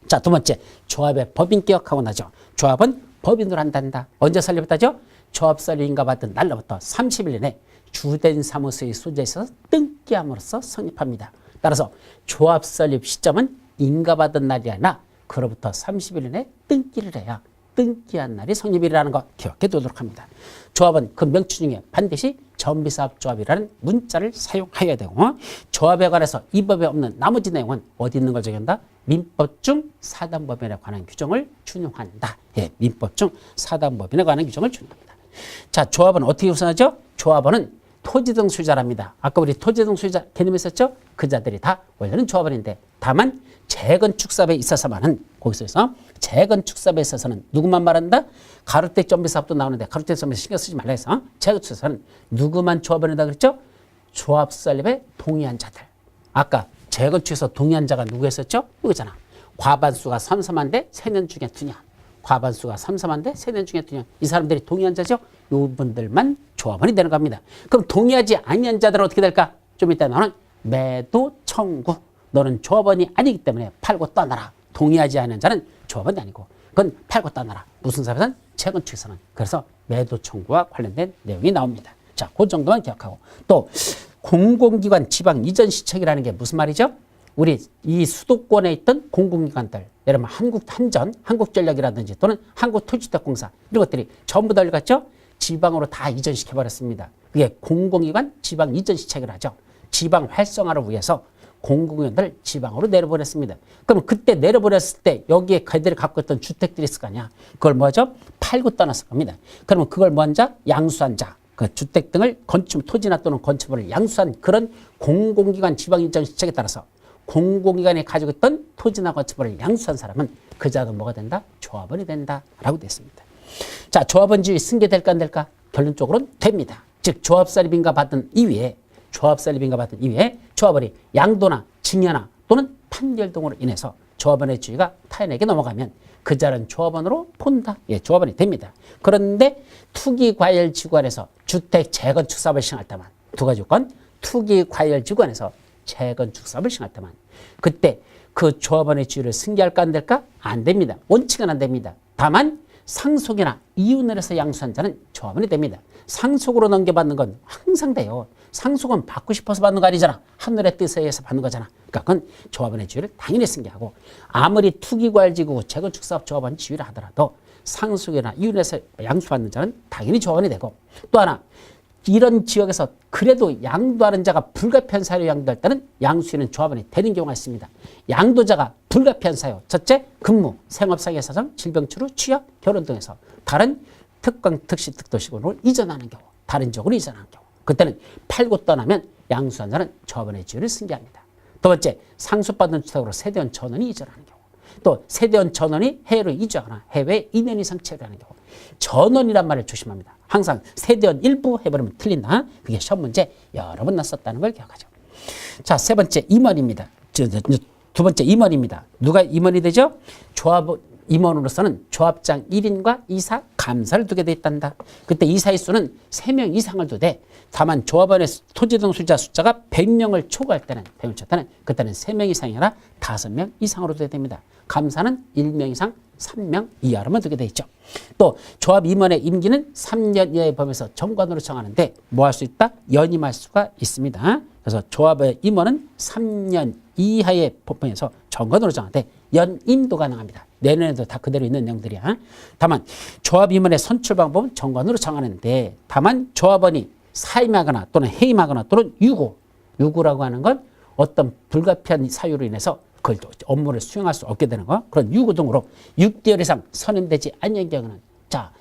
자, 두 번째 조합의 법인 기억하고 나죠. 조합은 법인으로 한단다. 언제 설립했다죠? 조합 설립 인가받은 날로부터 30일 내내 주된 사무소의 소재에 있어서 등기함으로써 성립합니다. 따라서 조합 설립 시점은 인가받은 날이 아니라 그로부터 30일 내내 등기를 해야 등기한 날이 성립이라는 거 기억해 두도록 합니다. 조합은 그 명칭 중에 반드시 전비사업조합이라는 문자를 사용해야 되고 조합에 관해서 이 법에 없는 나머지 내용은 어디 있는 걸 적용한다? 민법 중 사단법인에 관한 규정을 준용한다. 예, 민법 중 사단법인에 관한 규정을 준용합니다. 자, 조합은 어떻게 구성하죠? 조합원은 토지 등 소유자랍니다. 아까 우리 토지 등 소유자 개념 있었죠? 그 자들이 다 원래는 조합원인데 다만 재건축 사업에 있어서만은 거기서 재건축 사업에 있어서는 누구만 말한다? 가로택 정비사업도 나오는데 가로택 정비사업 신경 쓰지 말라 해서 재건축 사업은 누구만 조합원이다 그랬죠? 조합 설립에 동의한 자들. 아까 재건축에서 동의한 자가 누구였었죠? 누구잖아. 과반수가 삼삼한데 3년 중에 2년. 과반수가 삼삼한데 3년 중에 2년. 이 사람들이 동의한 자죠? 이분들만 조합원이 되는 겁니다. 그럼 동의하지 아니한 자들은 어떻게 될까? 좀 이따 나오는 매도 청구. 너는 조합원이 아니기 때문에 팔고 떠나라. 동의하지 않은 자는 조합원이 아니고 그건 팔고 떠나라. 무슨 사업에서는? 재건축에서는. 그래서 매도 청구와 관련된 내용이 나옵니다. 자, 그 정도만 기억하고 또 공공기관 지방 이전 시책이라는 게 무슨 말이죠? 우리 이 수도권에 있던 공공기관들, 예를 들면 한국한전, 한국전력이라든지 또는 한국토지주택공사 이런 것들이 전부 다 어디갔죠? 지방으로 다 이전시켜버렸습니다. 그게 공공기관 지방 이전 시책을 하죠. 지방 활성화를 위해서 공공기관들을 지방으로 내려보냈습니다. 그럼 그때 내려보냈을 때 여기에 그들이 갖고 있던 주택들이 있을 거 아니야. 그걸 뭐죠? 팔고 떠났을 겁니다. 그러면 그걸 먼저 양수한 자, 그 주택 등을 건축, 토지나 또는 건축물을 양수한 그런 공공기관 지방 이전 시책에 따라서 공공기관이 가지고 있던 토지나 건축물을 양수한 사람은 그 자가 뭐가 된다? 조합원이 된다라고 됐습니다. 자, 조합원 지위 승계될까 안 될까? 결론적으로는 됩니다. 즉 조합 설립인가 받은 이후에 조합원이 양도나 증여나 또는 판결 등으로 인해서 조합원의 지위가 타인에게 넘어가면 그 자는 조합원으로 본다. 예, 조합원이 됩니다. 그런데 투기과열지구안에서 주택 재건축 사업을 시행할 때만 두 가지 요건, 투기과열지구안에서 재건축 사업을 시행할 때만 그때 그 조합원의 지위를 승계할까 안 될까? 안 됩니다. 원칙은 안 됩니다. 다만 상속이나 이윤을 해서 양수한 자는 조합원이 됩니다. 상속으로 넘겨받는 건 항상 돼요. 상속은 받고 싶어서 받는 거 아니잖아. 하늘의 뜻에 의해서 받는 거잖아. 그러니까 그건 조합원의 지위를 당연히 승계하고 아무리 투기과열지구 재건축사업 조합원 지위를 하더라도 상속이나 이혼에서 양수받는 자는 당연히 조합원이 되고, 또 하나 이런 지역에서 그래도 양도하는 자가 불가피한 사유로 양도할 때는 양수인은 조합원이 되는 경우가 있습니다. 양도자가 불가피한 사유, 첫째 근무, 생업상의 사정, 질병치료, 취약, 결혼 등에서 다른 특강, 특시, 특도시군으로 이전하는 경우, 다른 지역으로 이전하는 경우, 그때는 팔고 떠나면 양수한 자는 조합원의 지위를 승계합니다. 두 번째, 상속받은 주택으로 세대원 전원이 이전하는 경우, 또 세대원 전원이 해외로 이주하거나 해외에 2년 이상 체류하는 경우, 전원이란 말을 조심합니다. 항상 세대원 일부 해버리면 틀린다. 그게 시험 문제 여러 번 났었다는 걸 기억하죠. 자, 세 번째 임원입니다. 두 번째 임원입니다. 누가 임원이 되죠? 임원으로서는 조합장 1인과 이사, 감사를 두게 돼 있단다. 그때 이사의 수는 3명 이상을 두되, 다만 조합원의 토지 등 소유자 숫자가 100명을 초과할 때는, 그때는 3명 이상이 아니라 5명 이상으로 두게 됩니다. 감사는 1명 이상 3명 이하로만 두게 돼 있죠. 또 조합 임원의 임기는 3년 이하의 범위에서 정관으로 정하는데 뭐 할 수 있다? 연임할 수가 있습니다. 그래서 조합의 임원은 3년 이하의 법원에서 정관으로 정하는데 연임도 가능합니다. 내년에도 다 그대로 있는 내용들이야. 다만 조합 임원의 선출 방법은 정관으로 정하는데, 다만 조합원이 사임하거나 또는 해임하거나 또는 유구라고 하는 건 어떤 불가피한 사유로 인해서 그 업무를 수행할 수 없게 되는 거, 그런 유구 등으로 6개월 이상 선임되지 않는 경우는, 자,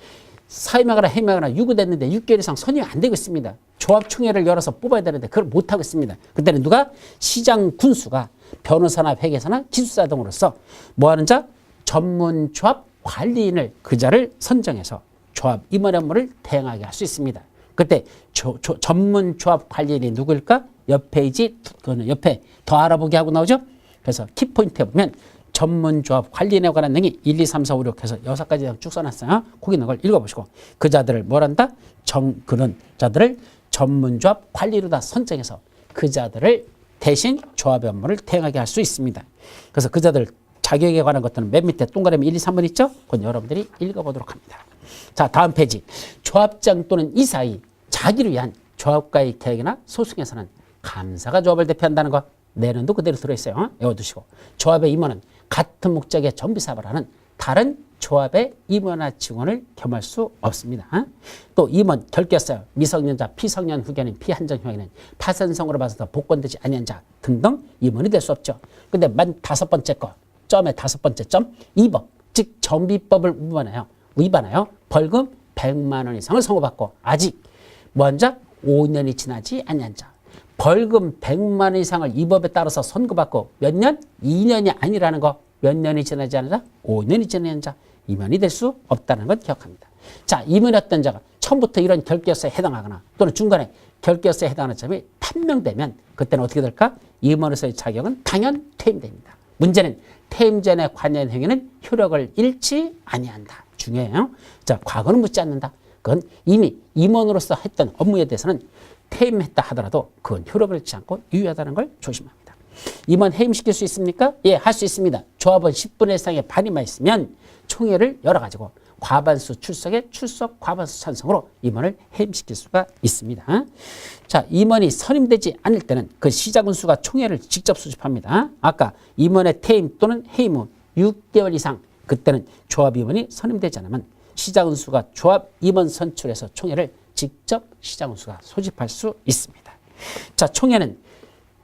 사임하거나 해임하거나 유구됐는데 6개월 이상 선임이 안 되고 있습니다. 조합총회를 열어서 뽑아야 되는데 그걸 못하고 있습니다. 그때는 누가? 시장 군수가 변호사나 회계사나 기술사 등으로서 뭐하는 자? 전문 조합 관리인을 그 자를 선정해서 조합 임원 업무를 대행하게 할 수 있습니다. 그때 전문 조합 관리인이 누구일까? 옆에 더 알아보게 하고 나오죠. 그래서 키포인트에 보면 전문조합 관리인에 관한 내용이 1, 2, 3, 4, 5, 6 해서 6가지 쭉 써놨어요. 거기 있는 걸 읽어보시고, 그 자들을 뭐란다? 그런 자들을 전문조합 관리로다 선정해서 그 자들을 대신 조합의 업무를 대행하게 할 수 있습니다. 그래서 그 자들 자격에 관한 것들은 맨 밑에 동그라미 1, 2, 3번 있죠? 그건 여러분들이 읽어보도록 합니다. 자, 다음 페이지. 조합장 또는 이사의 자기를 위한 조합과의 계약이나 소송에서는 감사가 조합을 대표한다는 거 내년도 그대로 들어있어요. 외워두시고, 조합의 임원은 같은 목적의 정비사업을 하는 다른 조합의 임원이나 직원을 겸할 수 없습니다. 또 임원 결격사유, 미성년자, 피성년 후견인, 피한정형에는 파산성으로 봐서 복권되지 아니한 자 등등 임원이 될 수 없죠. 근데 만 5번째 거, 점의 5번째 점, 2번, 즉 정비법을 위반하여 벌금 100만 원 이상을 선고받고 아직 뭐한 자? 5년이 지나지 아니한 자, 벌금 100만 원 이상을 이 법에 따라서 선고받고 몇 년? 2년이 아니라는 거. 몇 년이 지나지 않은 자? 5년이 지나는 자. 임원이 될 수 없다는 것 기억합니다. 자, 임원이었던 자가 처음부터 이런 결격사에 해당하거나 또는 중간에 결격사에 해당하는 점이 판명되면 그때는 어떻게 될까? 임원으로서의 자격은 당연 퇴임됩니다. 문제는 퇴임 전에 관여한 행위는 효력을 잃지 아니한다. 중요해요. 자, 과거는 묻지 않는다. 그건 이미 임원으로서 했던 업무에 대해서는 퇴임했다 하더라도 그건 효력을 잃지 않고 유효하다는 걸 조심합니다. 임원 해임시킬 수 있습니까? 예, 할 수 있습니다. 조합원 10분의 1 이상의 반의만 있으면 총회를 열어가지고 과반수 출석에 출석 과반수 찬성으로 임원을 해임시킬 수가 있습니다. 자, 임원이 선임되지 않을 때는 그 시장군수가 총회를 직접 수집합니다. 아까 임원의 퇴임 또는 해임 후 6개월 이상, 그때는 조합 임원이 선임되지 않으면 시장군수가 조합 임원 선출해서 총회를 직접 시장군수가 소집할 수 있습니다. 자, 총회는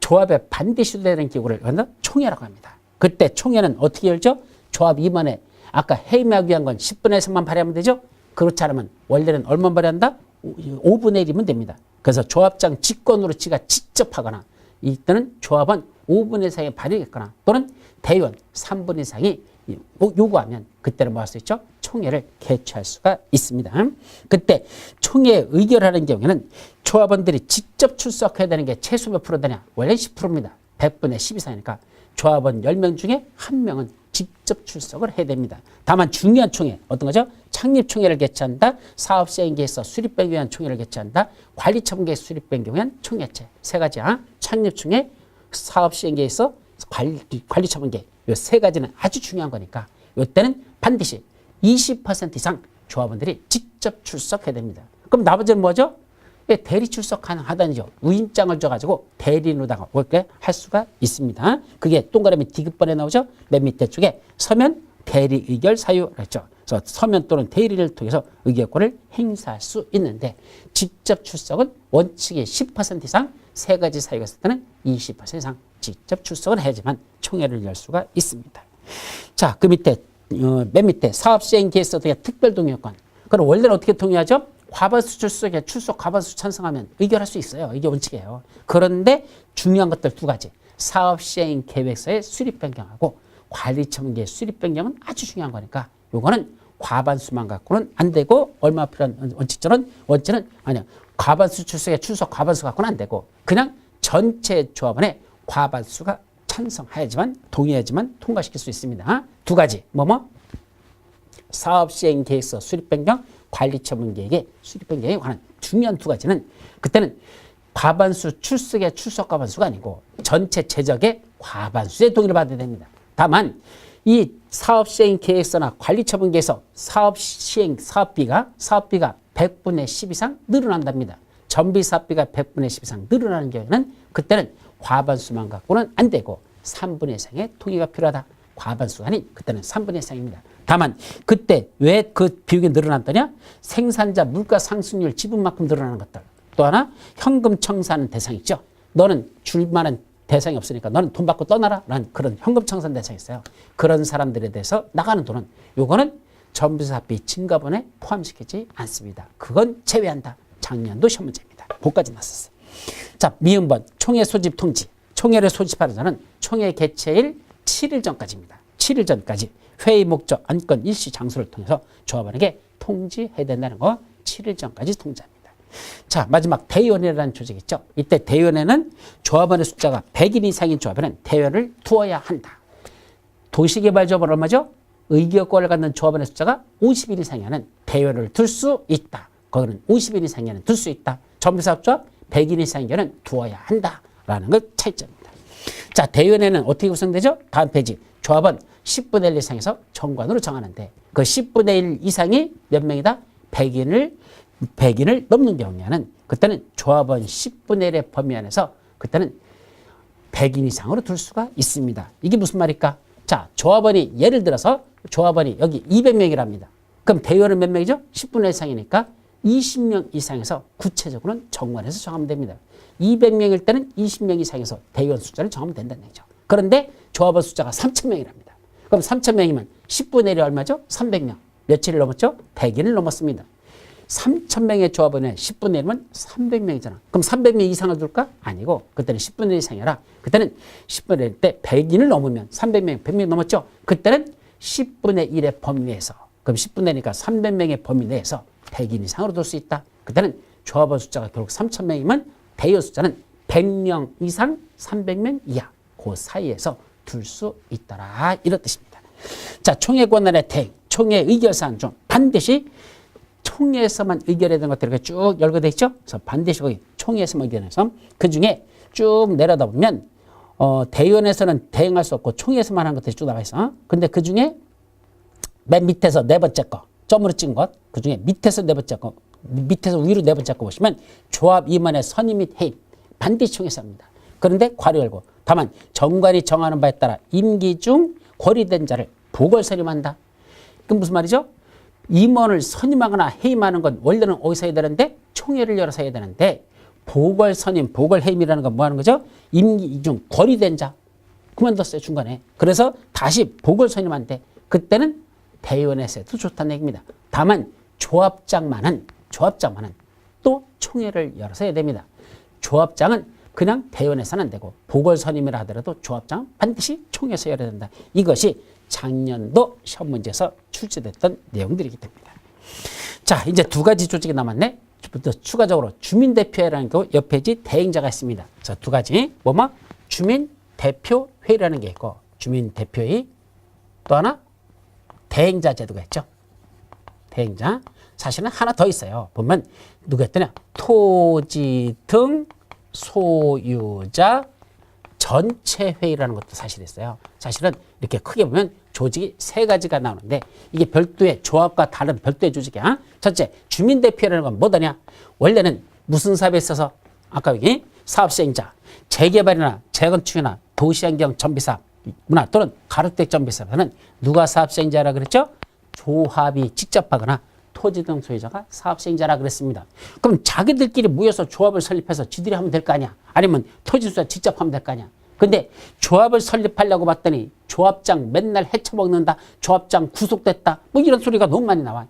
조합에 반드시 되는 기구를 총회라고 합니다. 그때 총회는 어떻게 열죠? 조합 임원에 아까 해임하기 위한 건 10분의 1만 발의하면 되죠? 그렇지 않으면 원래는 얼마만 발의한다? 5분의 1이면 됩니다. 그래서 조합장 직권으로 지가 직접 하거나 이때는 조합원 5분의 1이 발의했거나 또는 대의원 3분 이상이 요구하면 그때는 뭐 할 수 있죠? 총회를 개최할 수가 있습니다. 그때 총회에 의결하는 경우에는 조합원들이 직접 출석해야 되는 게 최소 몇 프로 되냐? 원래 10%입니다. 100분의 10 이상이니까 조합원 10명 중에 1명은 직접 출석을 해야 됩니다. 다만 중요한 총회, 어떤 거죠? 창립총회를 개최한다, 사업시행계에서 수립되기 위한 총회를 개최한다, 관리처분계에 수립된 경우에는 총회체. 세 가지야. 창립총회, 사업시행계에서 관리처분계. 이 세 가지는 아주 중요한 거니까 이때는 반드시 20% 이상 조합원들이 직접 출석해야 됩니다. 그럼 나머지는 뭐죠? 대리 출석 가능하다니죠. 우임장을 줘가지고 대리인으로다가 이렇게 할 수가 있습니다. 그게 동그라미 디귿번에 나오죠. 맨 밑에 쪽에 서면 대리 의결 사유 그랬죠. 그래서 서면 또는 대리를 통해서 의결권을 행사할 수 있는데 직접 출석은 원칙이 10% 이상, 세 가지 사유가 있을 때는 20% 이상 직접 출석을 해야지만 총회를 열 수가 있습니다. 자, 그 밑에 맨 밑에 사업시행 계획서 등의 특별 동의권. 그럼 원래는 어떻게 동의하죠? 과반수 출석에 출석 과반수 찬성하면 의결할 수 있어요. 이게 원칙이에요. 그런데 중요한 것들 두 가지. 사업시행 계획서의 수립 변경하고 관리처분계의 수립 변경은 아주 중요한 거니까 요거는 과반수만 갖고는 안 되고 얼마 필요한 원칙은 아니야. 과반수 출석에 출석 과반수 갖고는 안 되고 그냥 전체 조합원의 과반수가 찬성해야지만 동의해야지만 통과시킬 수 있습니다. 두 가지 사업시행 계획서 수립 변경, 관리처분계획의 수립 변경에 관한 중요한 두 가지는 그때는 과반수 출석의 출석 과반수가 아니고 전체 재적의 과반수의 동의를 받아야 됩니다. 다만 이 사업시행 계획서나 관리처분계획서 사업비가 100분의 10 이상 늘어난답니다. 전비사업비가 100분의 10 이상 늘어나는 경우에는 그때는 과반수만 갖고는 안 되고 3분의 이상의 동의가 필요하다. 과반수가 아닌 그때는 3분의 이상입니다. 다만 그때 왜 그 비용이 늘어났더냐? 생산자 물가 상승률 지분만큼 늘어나는 것들. 또 하나 현금 청산 대상 있죠. 너는 줄 만한 대상이 없으니까 너는 돈 받고 떠나라 라는 그런 현금 청산 대상이 있어요. 그런 사람들에 대해서 나가는 돈은 요거는 전비사업비 증가분에 포함시키지 않습니다. 그건 제외한다. 작년도 시험 문제입니다. 그까지 났었어요. 자, 미음번 총회 소집 통지. 총회를 소집하는 자는 총회 개최일 7일 전까지입니다. 7일 전까지 회의 목적, 안건, 일시, 장소를 통해서 조합원에게 통지해야 된다는 거 7일 전까지 통지합니다. 자, 마지막 대의원회라는 조직이 있죠. 이때 대의원회는 조합원의 숫자가 100인 이상인 조합원은 대의원을 두어야 한다. 도시개발조합은 얼마죠? 의결권을 갖는 조합원의 숫자가 50인 이상이면 대의원을 둘 수 있다. 거기는 50인 이상이면 둘 수 있다. 전비사업조합 100인 이상이면 두어야 한다라는 것 차이점입니다. 자, 대의원회는 어떻게 구성되죠? 다음 페이지. 조합원 10분의 1 이상에서 정관으로 정하는데 그 10분의 1 이상이 몇 명이다? 100인을 넘는 경우에는 그때는 조합원 10분의 1의 범위 안에서 그때는 100인 이상으로 둘 수가 있습니다. 이게 무슨 말일까? 자, 조합원이 예를 들어서 조합원이 여기 200명이랍니다. 그럼 대의원은 몇 명이죠? 10분의 1 이상이니까 20명 이상에서 구체적으로는 정관에서 정하면 됩니다. 200명일 때는 20명 이상에서 대의원 숫자를 정하면 된다는 얘기죠. 그런데 조합원 숫자가 3,000명이랍니다. 그럼 3,000명이면 10분의 1이 얼마죠? 300명. 며칠을 넘었죠? 100일을 넘었습니다. 3,000명의 조합원에 10분의 1이면 300명이잖아. 그럼 300명 이상을 둘까? 아니고 그때는 10분의 1 이상이 아니라 그때는 10분의 1 때 100인을 넘으면 300명, 100명 넘었죠? 그때는 10분의 1의 범위 내에서 그럼 10분의 1이니까 300명의 범위 내에서 100인 이상으로 둘 수 있다. 그때는 조합원 숫자가 결국 3,000명이면 대의원 숫자는 100명 이상 300명 이하 그 사이에서 둘 수 있더라. 이런 뜻입니다. 자, 총회 권한의 대행, 총회 의결사항 중 반드시 총회에서만 의결해야 되는 것들이 쭉 열거되어 있죠. 그래서 반드시 거기 총회에서만 의결해서 그 중에 쭉 내려다 보면 대의원에서는 대행할 수 없고 총회에서만 하는 것들이 쭉 나와 있어. 근데 그 중에 맨 밑에서 네 번째 거, 점으로 찍은 것, 그 중에 밑에서 네 번째 거, 밑에서 위로 네 번째 거 보시면 조합 임원의 선임 및 해임 반드시 총회에서 합니다. 그런데 괄호 열고 다만 정관이 정하는 바에 따라 임기 중 고리된 자를 보궐 선임한다. 그럼 무슨 말이죠? 임원을 선임하거나 해임하는 건 원래는 어디서 해야 되는데 총회를 열어서 해야 되는데 보궐 선임, 보궐 해임이라는 건 뭐 하는 거죠? 임기 중 고리된 자 그만뒀어요 중간에. 그래서 다시 보궐 선임한대. 그때는 대의원에서 해도 좋다는 얘기입니다. 다만 조합장만은 또 총회를 열어서 해야 됩니다. 조합장은 그냥 대의원에서는 안 되고 보궐 선임이라 하더라도 조합장은 반드시 총회에서 열어야 된다. 이것이 작년도 시험 문제에서 출제됐던 내용들이기 때문에. 자, 이제 두 가지 조직이 남았네. 또 추가적으로 주민대표회라는 거 옆 페이지 대행자가 있습니다. 자, 두 가지. 주민대표회라는 게 있고 주민대표회 또 하나 대행자 제도가 있죠. 대행자. 사실은 하나 더 있어요. 보면 누가 했더냐. 토지 등 소유자 전체 회의라는 것도 사실 있어요. 사실은 이렇게 크게 보면 조직이 세 가지가 나오는데 이게 별도의 조합과 다른 별도의 조직이야. 첫째, 주민대표라는 건 뭐더냐? 원래는 무슨 사업에 있어서 아까 여기 사업시행자, 재개발이나 재건축이나 도시환경 전비사업, 문화 또는 가로택 전비사업에는 누가 사업시행자라 그랬죠? 조합이 직접 하거나 토지등 소유자가 사업시행자라 그랬습니다. 그럼 자기들끼리 모여서 조합을 설립해서 지들이 하면 될 거 아니야? 아니면 토지소유자 직접 하면 될 거 아니야? 근데 조합을 설립하려고 봤더니 조합장 맨날 헤쳐먹는다. 조합장 구속됐다. 뭐 이런 소리가 너무 많이 나와.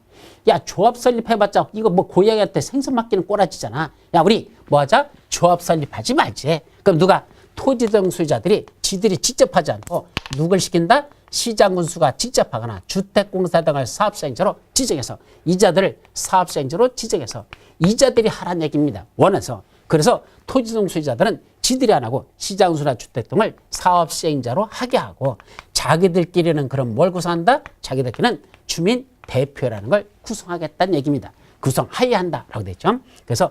야, 조합 설립해봤자 이거 뭐 고양이한테 생선 맡기는 꼬라지잖아. 야, 우리 뭐 하자? 조합 설립하지 말지. 그럼 누가? 토지등 소유자들이 지들이 직접 하지 않고 누굴 시킨다? 시장군수가 직접 하거나 주택공사 등을 사업시행자로 지정해서 이자들을 사업시행자로 지정해서 이자들이 하라는 얘기입니다. 원해서. 그래서 토지등 소유자들은 지들이 안 하고 시장군수나 주택 등을 사업시행자로 하게 하고 자기들끼리는 그럼 뭘 구성한다? 자기들끼리는 주민대표라는 걸 구성하겠다는 얘기입니다. 구성하여야 한다라고 되죠. 그래서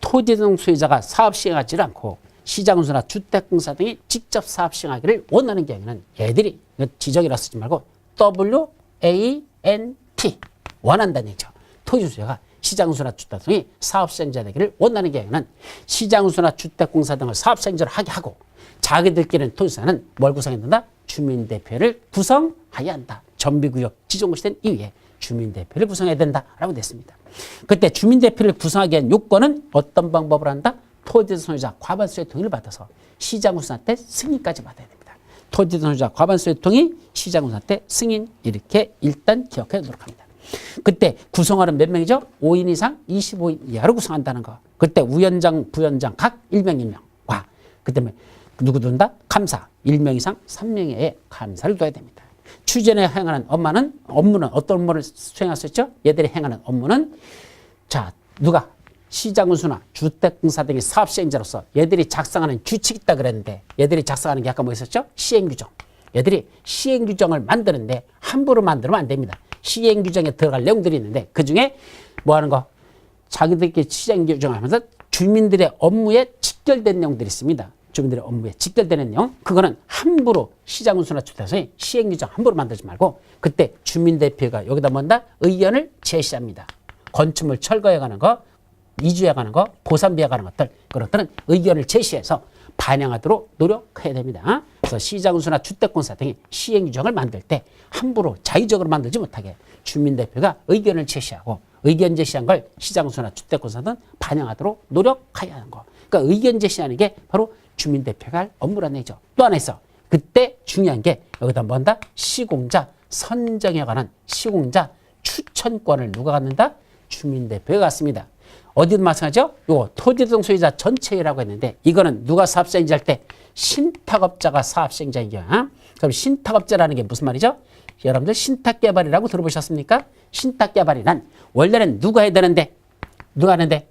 토지등 소유자가 사업시행하지 않고 시장군수나 주택공사 등이 직접 사업시행하기를 원하는 경우에는 얘들이 지정이라 쓰지 말고 WANT 원한다는 얘기죠. 토지소유자가 시장군수나 주택 등이 사업시행자 되기를 원하는 경우에는 시장군수나 주택공사 등을 사업시행자로 하게 하고 자기들끼리는 토지소유자는 뭘 구성해야 된다? 주민대표를 구성해야 한다. 정비구역 지정고시 된 이후에 주민대표를 구성해야 된다라고 됐습니다. 그때 주민대표를 구성하기 위한 요건은 어떤 방법을 한다? 토지등 소유자 과반수의 동의를 받아서 시장군수한테 승인까지 받아야 됩니다. 토지등 소유자 과반수의 동의, 시장군수한테 승인 이렇게 일단 기억해 두도록 합니다. 그때 구성원은 몇 명이죠? 5인 이상 25인 이하로 구성한다는 거. 그때 우위원장, 부위원장 각 1명 1명과 그다음에 누구 둔다? 감사 1명 이상 3명의 감사를 둬야 됩니다. 추진에 행하는 업무는 어떤 업무를 수행할 수 있죠? 얘들이 행하는 업무는 자 누가? 시장군수나 주택공사 등의 사업시행자로서 얘들이 작성하는 규칙이 있다 그랬는데 얘들이 작성하는 게 아까 뭐 있었죠? 시행규정. 얘들이 시행규정을 만드는데 함부로 만들면 안 됩니다. 시행규정에 들어갈 내용들이 있는데 그중에 뭐 하는 거? 자기들끼리 시행규정을 하면서 주민들의 업무에 직결된 내용들이 있습니다. 주민들의 업무에 직결되는 내용. 그거는 함부로 시장군수나 주택공사의 시행규정 함부로 만들지 말고 그때 주민대표가 여기다 뭔다? 의견을 제시합니다. 건축물 철거해 가는 거 이주해 가는 거, 고산비해 가는 것들, 그런 것들은 의견을 제시해서 반영하도록 노력해야 됩니다. 그래서 시장군수나 주택공사 등이 시행규정을 만들 때 함부로 자의적으로 만들지 못하게 주민대표가 의견을 제시하고 의견 제시한 걸 시장군수나 주택공사 등 반영하도록 노력해야 하는 거. 그러니까 의견 제시하는 게 바로 주민대표가 할 업무라는 얘기죠. 또 하나 있어. 그때 중요한 게 여기다 뭔다? 시공자 선정에 관한 시공자 추천권을 누가 갖는다? 주민대표가 갖습니다. 어디든 마찬가지죠? 요거 토지등 소유자 전체라고 했는데 이거는 누가 사업시행자 할 때 신탁업자가 사업시행자인 경우. 그럼 신탁업자라는 게 무슨 말이죠? 여러분들 신탁개발이라고 들어보셨습니까? 신탁개발이란 원래는 누가 해야 되는데 누가 하는데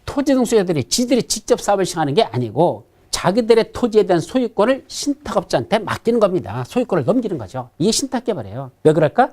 토지등 소유자들이 지들이 직접 사업을 시행하는 게 아니고 자기들의 토지에 대한 소유권을 신탁업자한테 맡기는 겁니다. 소유권을 넘기는 거죠. 이게 신탁개발이에요. 왜 그럴까?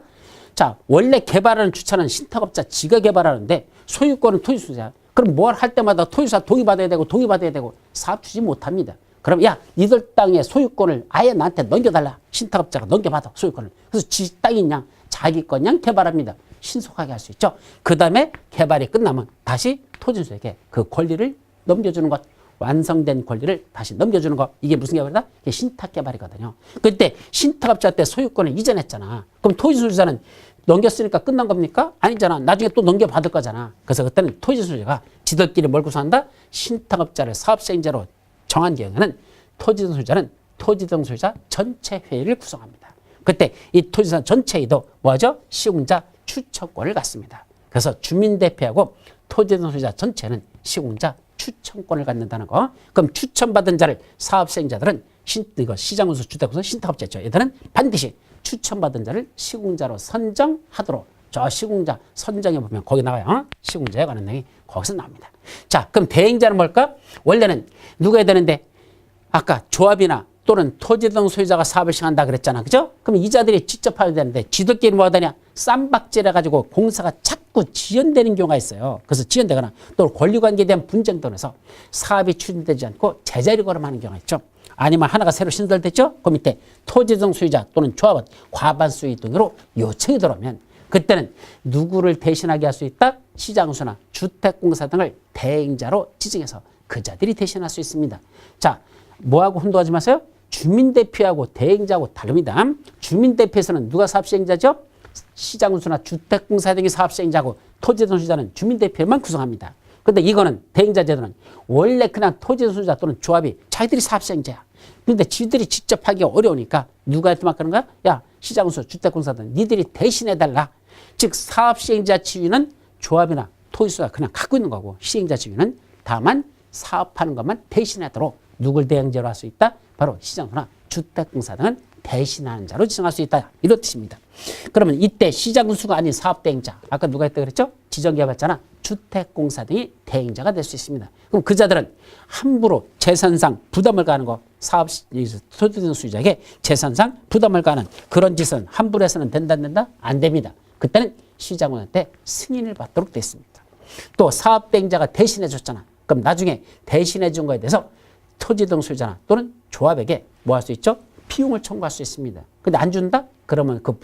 자, 원래 개발하는 주차는 신탁업자 지가 개발하는데 소유권은 토지소유자. 그럼 뭘 할 때마다 토지소유자 동의받아야 되고 사업 추진 못합니다. 그럼 야, 니들 땅의 소유권을 아예 나한테 넘겨달라. 신탁업자가 넘겨받아 소유권을. 그래서 지 땅인 양 자기 건 양 개발합니다. 신속하게 할 수 있죠. 그 다음에 개발이 끝나면 다시 토지소유자에게 그 권리를 넘겨주는 것. 완성된 권리를 다시 넘겨주는 거. 이게 무슨 개발이다? 이게 신탁개발이거든요. 그때 신탁업자한테 소유권을 이전했잖아. 그럼 토지소유자는 넘겼으니까 끝난 겁니까? 아니잖아. 나중에 또 넘겨받을 거잖아. 그래서 그때는 토지소유자가 지들끼리 뭘 구성한다? 신탁업자를 사업시행자로 정한 경우에는 토지등 소유자는 토지등 소유자 전체 회의를 구성합니다. 그때 이 토지사 전체에도 뭐하죠? 시공자 추천권을 갖습니다. 그래서 주민대표하고 토지등 소유자 전체는 시공자 추천권을 갖는다는 거. 그럼 추천받은 자를 사업시행자들은 시장군수 주택공사 신탁업자죠. 얘들은 반드시 추천받은 자를 시공자로 선정하도록. 저 시공자 선정해 보면 거기 나와요. 시공자에 관한 내용이 거기서 나옵니다. 자, 그럼 대행자는 뭘까? 원래는 누가 해야 되는데 아까 조합이나 또는 토지등 소유자가 사업을 시행한다 그랬잖아. 그죠? 그럼 이자들이 직접 하야 되는데 지들끼리 뭐 하더냐? 쌈박질 해가지고 공사가 자꾸 지연되는 경우가 있어요. 그래서 지연되거나 또 권리관계에 대한 분쟁 등에서 사업이 추진되지 않고 제자리 걸음하는 경우가 있죠. 아니면 하나가 새로 신설됐죠? 그 밑에 토지등 소유자 또는 조합은 과반수의 동의로 요청이 들어오면 그때는 누구를 대신하게 할 수 있다? 시장군수나 주택공사 등을 대행자로 지정해서 그 자들이 대신할 수 있습니다. 자, 뭐하고 혼동하지 마세요? 주민대표하고 대행자하고 다릅니다. 주민대표에서는 누가 사업시행자죠? 시장운수나 주택공사 등의 사업시행자고 토지대동 수자는 주민대표만 구성합니다. 근데 이거는 대행자 제도는 원래 그냥 토지대동 수자 또는 조합이 자기들이 사업시행자야. 근데 지들이 직접 하기 어려우니까 누구한테 맡기는 거야? 야, 시장운수, 주택공사든 니들이 대신해달라. 즉 사업시행자 지위는 조합이나 토지수가 그냥 갖고 있는 거고 시행자 지위는 다만 사업하는 것만 대신하도록 누굴 대행자로 할 수 있다? 바로 시장운수나 주택공사 등은 대신하는 자로 지정할 수 있다. 이런 뜻입니다. 그러면 이때 시장운수가 아닌 사업대행자. 아까 누가 했다 그랬죠? 지정개발자나 주택공사 등이 대행자가 될 수 있습니다. 그럼 그 자들은 함부로 재산상 부담을 가하는 거 사업 토지등 수익자에게 재산상 부담을 가하는 그런 짓은 함부로 해서는 된다 안 된다? 안 됩니다. 그때는 시장원한테 승인을 받도록 돼 있습니다. 또 사업대행자가 대신해 줬잖아. 그럼 나중에 대신해 준 거에 대해서 토지등 수익자나 또는 조합에게 뭐 할 수 있죠? 비용을 청구할 수 있습니다. 근데 안 준다? 그러면 그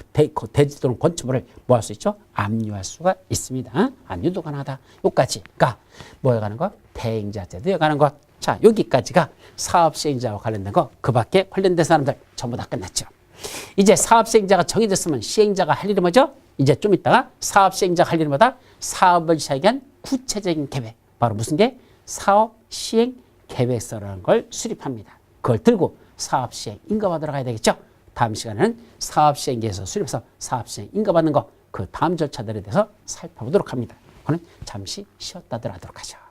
대지 또는 건축물을 뭐 할 수 있죠? 압류할 수가 있습니다. 압류도 가능하다. 여기까지가 뭐에 가는 거? 대행자 제도에 가는 것. 자, 여기까지가 사업시행자와 관련된 거. 그 밖에 관련된 사람들 전부 다 끝났죠. 이제 사업시행자가 정해졌으면 시행자가 할 일이 뭐죠? 이제 좀 이따가 사업시행자가 할 일이 뭐다? 사업을 시작하기 위한 구체적인 계획. 바로 무슨 게? 사업시행 계획서라는 걸 수립합니다. 그걸 들고 사업시행 인가받으러 가야 되겠죠. 다음 시간에는 사업시행계획서 수립해서 사업시행 인가받는 거 그 다음 절차들에 대해서 살펴보도록 합니다. 그는 잠시 쉬었다 들어가도록 하죠.